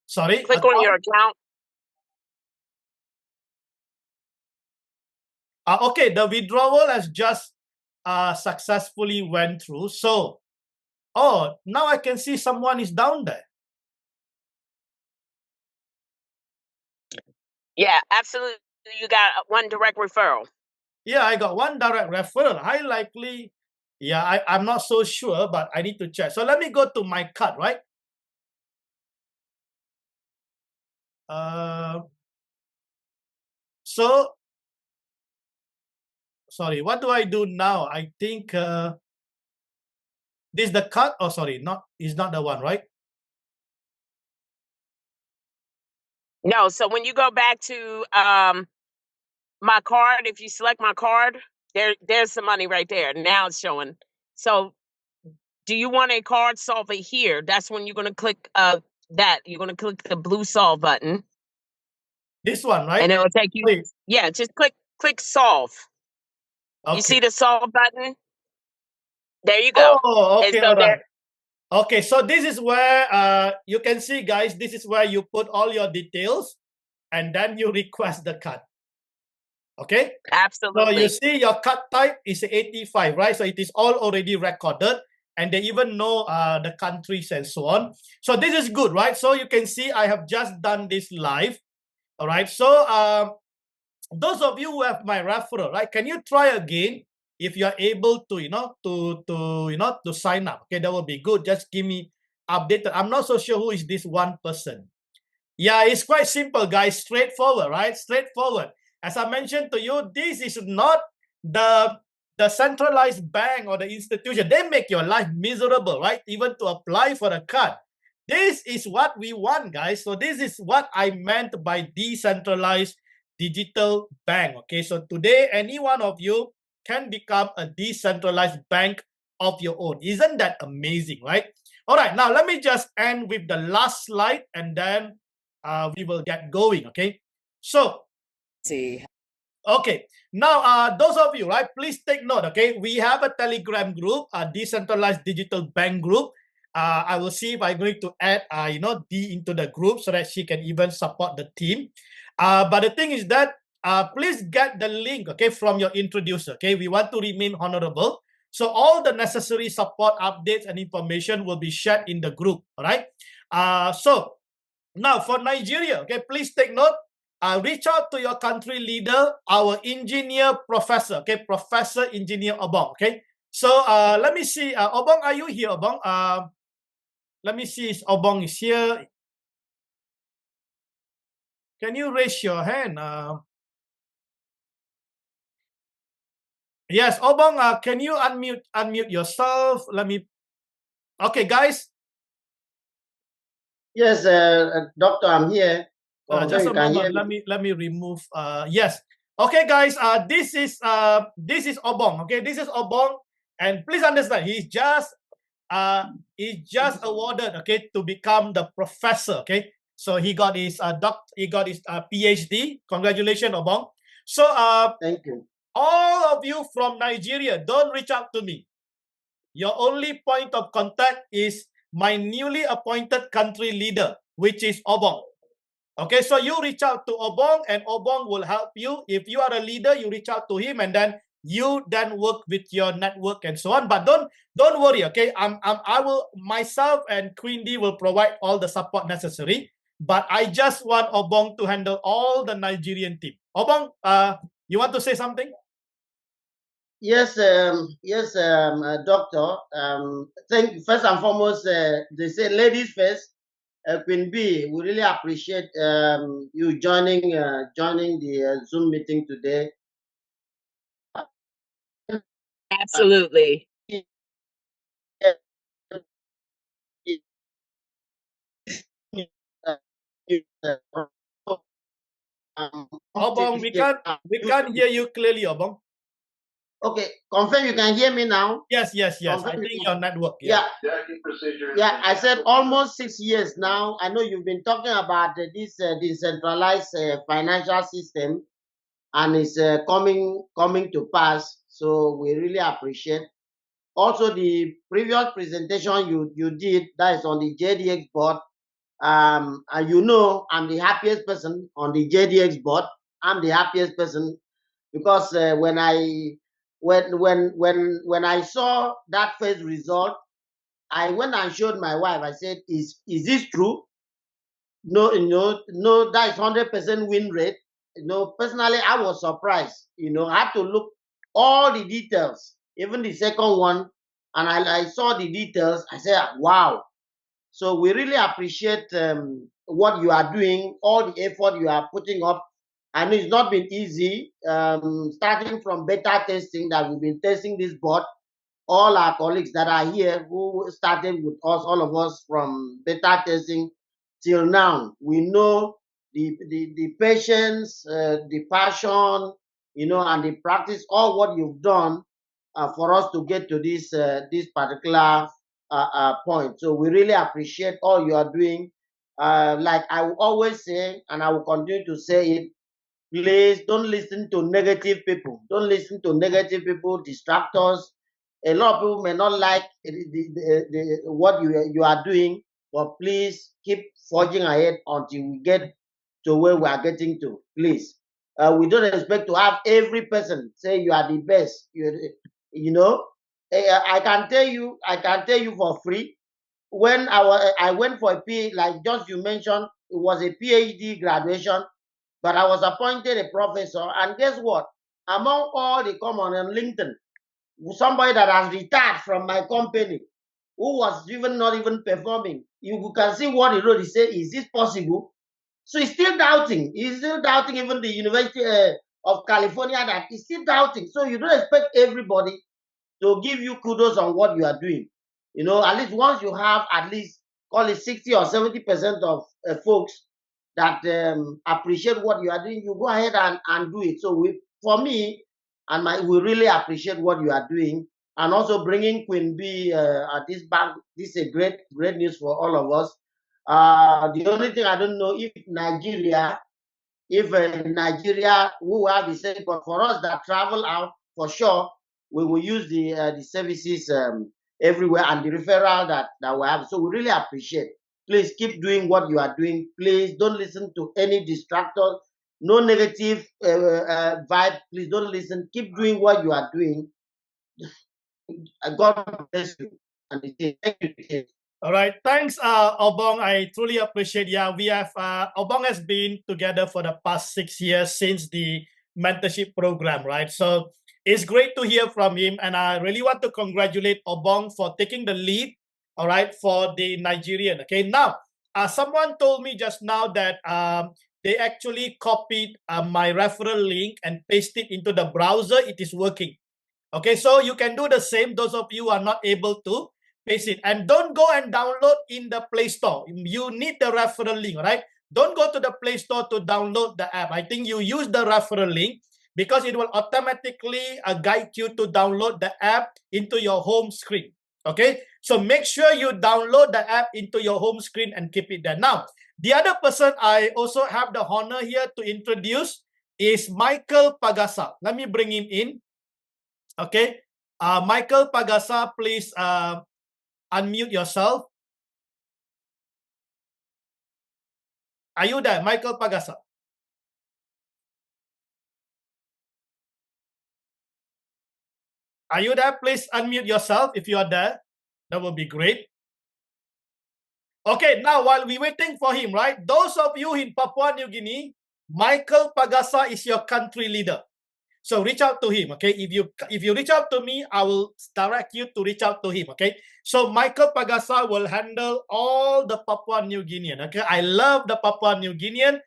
Sorry? Click on your account. Okay, the withdrawal has just successfully went through. So, now I can see someone is down there. Yeah, absolutely. You got one direct referral. Yeah, I got one direct referral. Highly likely Yeah, I'm not so sure, but I need to check. So let me go to my card, right? So, sorry, what do I do now? I think this is the card. Oh, sorry, is not the one, right? No, so when you go back to my card, if you select my card, there's the money right there. Now it's showing. So do you want a card solver here? That's when you're going to click that. You're going to click the blue solve button. This one, right? And it will take you. Please. Yeah, just click solve. Okay. You see the solve button? There you go. Oh, okay, so all right. Okay, so this is where you can see, guys, this is where you put all your details and then you request the card. Okay? Absolutely. So you see your card type is 85, right? So it is all already recorded and they even know the countries and so on. So this is good, right? So you can see I have just done this live. All right. So those of you who have my referral, right? Can you try again if you are able to, to sign up? Okay, that will be good. Just give me updated. I'm not so sure who is this one person. Yeah, it's quite simple, guys. Straightforward, right? Straightforward. As I mentioned to you, this is not the centralized bank or the institution. They make your life miserable, right? Even to apply for a card. This is what we want, guys. So this is what I meant by decentralized digital bank. Okay, so today any one of you can become a decentralized bank of your own. Isn't that amazing, right? All right, now let me just end with the last slide and then we will get going. Okay, so see. Okay, now those of you, right, please take note. Okay, we have a Telegram group, a decentralized digital bank group. I will see if I'm going to add D into the group so that she can even support the team. But the thing is that please get the link, okay, from your introducer. Okay, we want to remain honorable. So all the necessary support updates and information will be shared in the group. All right. So now for Nigeria, okay, please take note. Reach out to your country leader, our engineer professor, okay, Professor Engineer Obong, okay. So let me see, Obong, are you here, Obong? Let me see if Obong is here. Can you raise your hand? Yes, Obong, can you unmute yourself? Let me. Okay, guys. Yes, doctor, I'm here. Just a moment. Let me remove. Yes. Okay, guys. This is Obong. Okay, this is Obong, and please understand, he's just awarded, okay, to become the professor. Okay, so he got his PhD. Congratulations, Obong. So thank you. All of you from Nigeria, don't reach out to me. Your only point of contact is my newly appointed country leader, which is Obong. Okay, so you reach out to Obong and Obong will help you. If you are a leader, you reach out to him and then you work with your network and so on. But don't worry, okay? I will myself and Queen D will provide all the support necessary. But I just want Obong to handle all the Nigerian team. Obong, you want to say something? Yes, doctor. First and foremost, they say ladies first. Queen B, we really appreciate you joining the Zoom meeting today. Absolutely. Obong, we can't hear you clearly, Obong. Okay, confirm you can hear me now. Yes. I think your network. Yeah. Yeah, I said almost 6 years now. I know you've been talking about this decentralized financial system, and it's coming to pass. So we really appreciate. Also, the previous presentation you did, that is on the JDXBOT. And you know, I'm the happiest person on the JDXBOT. I'm the happiest person because when I saw that first result, I went and showed my wife. I said, "Is this true?" No, no, that is 100% win rate. Personally, I was surprised. I had to look all the details. Even the second one, and I saw the details. I said, wow. So we really appreciate what you are doing, all the effort you are putting up. And it's not been easy, starting from beta testing that we've been testing this bot. All our colleagues that are here who started with us, all of us from beta testing till now, we know the patience, the passion, and the practice, all what you've done for us to get to this particular point. So we really appreciate all you are doing. Like I will always say, and I will continue to say it, please don't listen to negative people. Don't listen to negative people, distractors. A lot of people may not like what you are doing, but please keep forging ahead until we get to where we are getting to. Please, we don't expect to have every person say you are the best. You know, I can tell you for free. When I went for a PhD, like just you mentioned, it was a PhD graduation, but I was appointed a professor. And guess what? Among all the common on LinkedIn, somebody that has retired from my company, who was even not even performing, you can see what he wrote. He said, "Is this possible?" So he's still doubting. He's still doubting even the University of California, that he's still doubting. So you don't expect everybody to give you kudos on what you are doing. At least once you have at least call it 60 or 70% of folks that appreciate what you are doing, you go ahead and do it. So for me and we really appreciate what you are doing, and also bringing Queen B at this bank. This is a great news for all of us. The only thing I don't know if Nigeria will have the same, but for us that travel out, for sure, we will use the services everywhere, and the referral that we have. So we really appreciate. Please keep doing what you are doing. Please don't listen to any distractors, no negative vibe. Please don't listen. Keep doing what you are doing. God bless you. And thank you. All right. Thanks, Obong. I truly appreciate. Yeah, we have Obong has been together for the past 6 years since the mentorship program, right? So it's great to hear from him, and I really want to congratulate Obong for taking the lead. All right, for the Nigerian. Okay, now someone told me just now that they actually copied my referral link and pasted it into the browser. It is working. Okay, so you can do the same. Those of you who are not able to paste it, and don't go and download in the Play Store. You need the referral link, right? Don't go to the Play Store to download the app. I think you use the referral link because it will automatically guide you to download the app into your home screen. Okay, so make sure you download the app into your home screen and keep it there. Now, the other person I also have the honor here to introduce is Michael Pagasa. Let me bring him in. Okay, Michael Pagasa, please unmute yourself. Are you there, Michael Pagasa? Are you there? Please unmute yourself if you are there. That would be great. Okay, now while we're waiting for him, right? Those of you in Papua New Guinea, Michael Pagasa is your country leader. So reach out to him, okay? If you reach out to me, I will direct you to reach out to him, okay? So Michael Pagasa will handle all the Papua New Guinean, okay? I love the Papua New Guinean,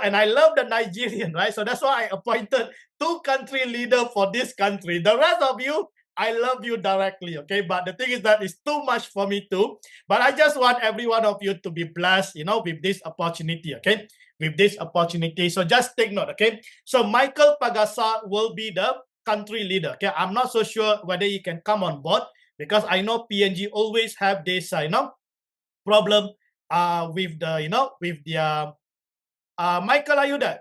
and I love the Nigerian, right? So that's why I appointed 2 country leaders for this country. The rest of you, I love you directly, okay? But the thing is that it's too much for me too. But I just want every one of you to be blessed, with this opportunity, okay? With this opportunity. So just take note, okay? So Michael Pagasa will be the country leader, okay? I'm not so sure whether he can come on board because I know PNG always have this, problem with the, Michael, are you there?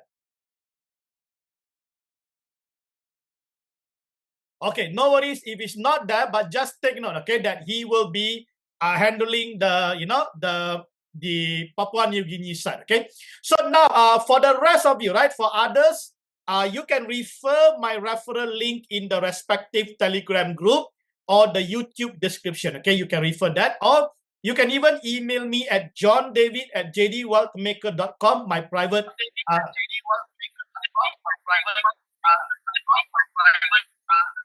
Okay, no worries if it's not there, but just take note, okay, that he will be handling the Papua New Guinea side, okay? So now, for the rest of you, right, for others, you can refer my referral link in the respective Telegram group or the YouTube description, okay? You can refer that, or you can even email me at johndavid@jdwealthmaker.com, my private...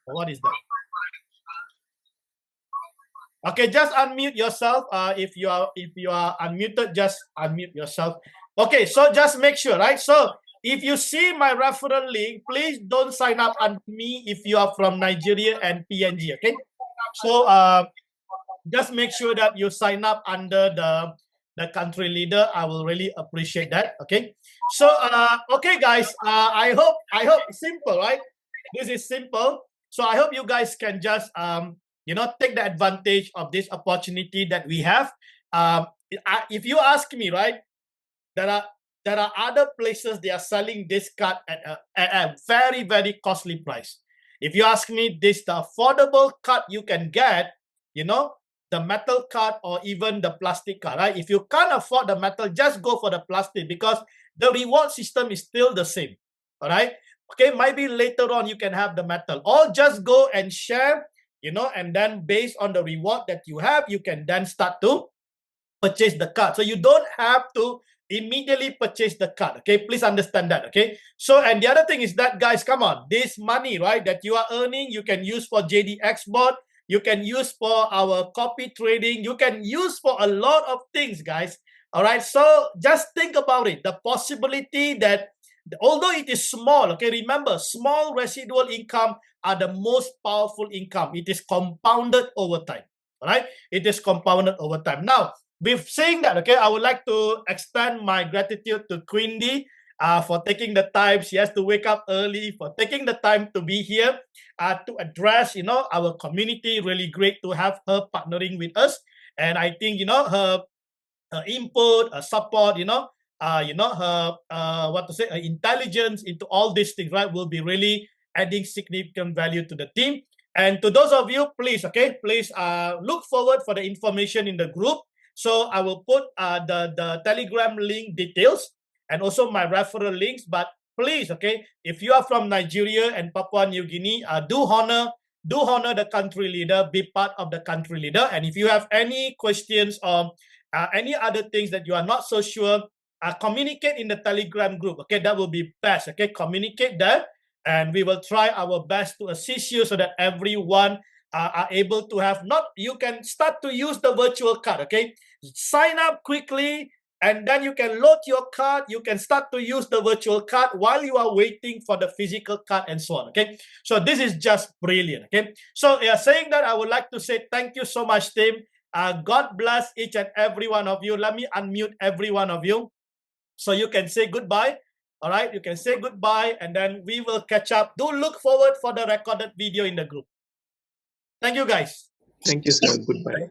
what is that? Okay, just unmute yourself. If you are unmuted, just unmute yourself. Okay, so just make sure, right? So if you see my referral link, please don't sign up under me if you are from Nigeria and PNG. Okay, so just make sure that you sign up under the country leader. I will really appreciate that. Okay, so okay, guys. I hope it's simple, right? This is simple. So I hope you guys can just take the advantage of this opportunity that we have. If you ask me, right, there are other places they are selling this card at a very, very costly price. If you ask me, this the affordable card you can get, the metal card or even the plastic card, right? If you can't afford the metal, just go for the plastic because the reward system is still the same, all right? Okay, maybe later on you can have the metal, or just go and share, and then based on the reward that you have, you can then start to purchase the card. So you don't have to immediately purchase the card. Okay, please understand that. Okay, so and the other thing is that, guys, come on, this money, right, that you are earning, you can use for JDXBOT, you can use for our copy trading, you can use for a lot of things, guys. All right, so just think about it, the possibility that although it is small, okay, remember, small residual income are the most powerful income. It is compounded over time. All right, it is compounded over time. Now, with saying that, okay, I would like to extend my gratitude to Quindy for taking the time. She has to wake up early, for taking the time to be here to address, our community. Really great to have her partnering with us. And I think, her input, support, her her intelligence into all these things, right, will be really adding significant value to the team. And to those of you, please, okay, please look forward for the information in the group. So I will put the Telegram link details and also my referral links. But please, okay, if you are from Nigeria and Papua New Guinea, do honor the country leader, be part of the country leader. And if you have any questions or any other things that you are not so sure, communicate in the Telegram group. Okay, that will be best. Okay, communicate there, and we will try our best to assist you so that everyone are able to have you can start to use the virtual card. Okay, sign up quickly, and then you can load your card. You can start to use the virtual card while you are waiting for the physical card and so on. Okay, so this is just brilliant. Okay, so saying that, I would like to say thank you so much, team. God bless each and every one of you. Let me unmute every one of you so you can say goodbye. All right, you can say goodbye, and then we will catch up. Do look forward for the recorded video in the group. Thank you, guys. Thank you, sir. Goodbye.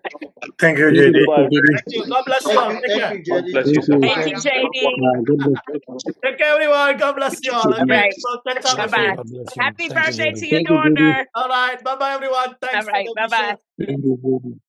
Thank you, JD. Thank you. God bless you all. Take care. Thank you, JD. Bless you, sir. Thank you, JD. Take care, everyone. God bless you all. All Okay, right. so catch up. Bye-bye. God bless you. Happy Thank you, birthday JD. to your Thank you, JD. daughter. All right. Bye-bye, everyone. All Thanks for right. the Bye-bye. wishes. Thank you, JD.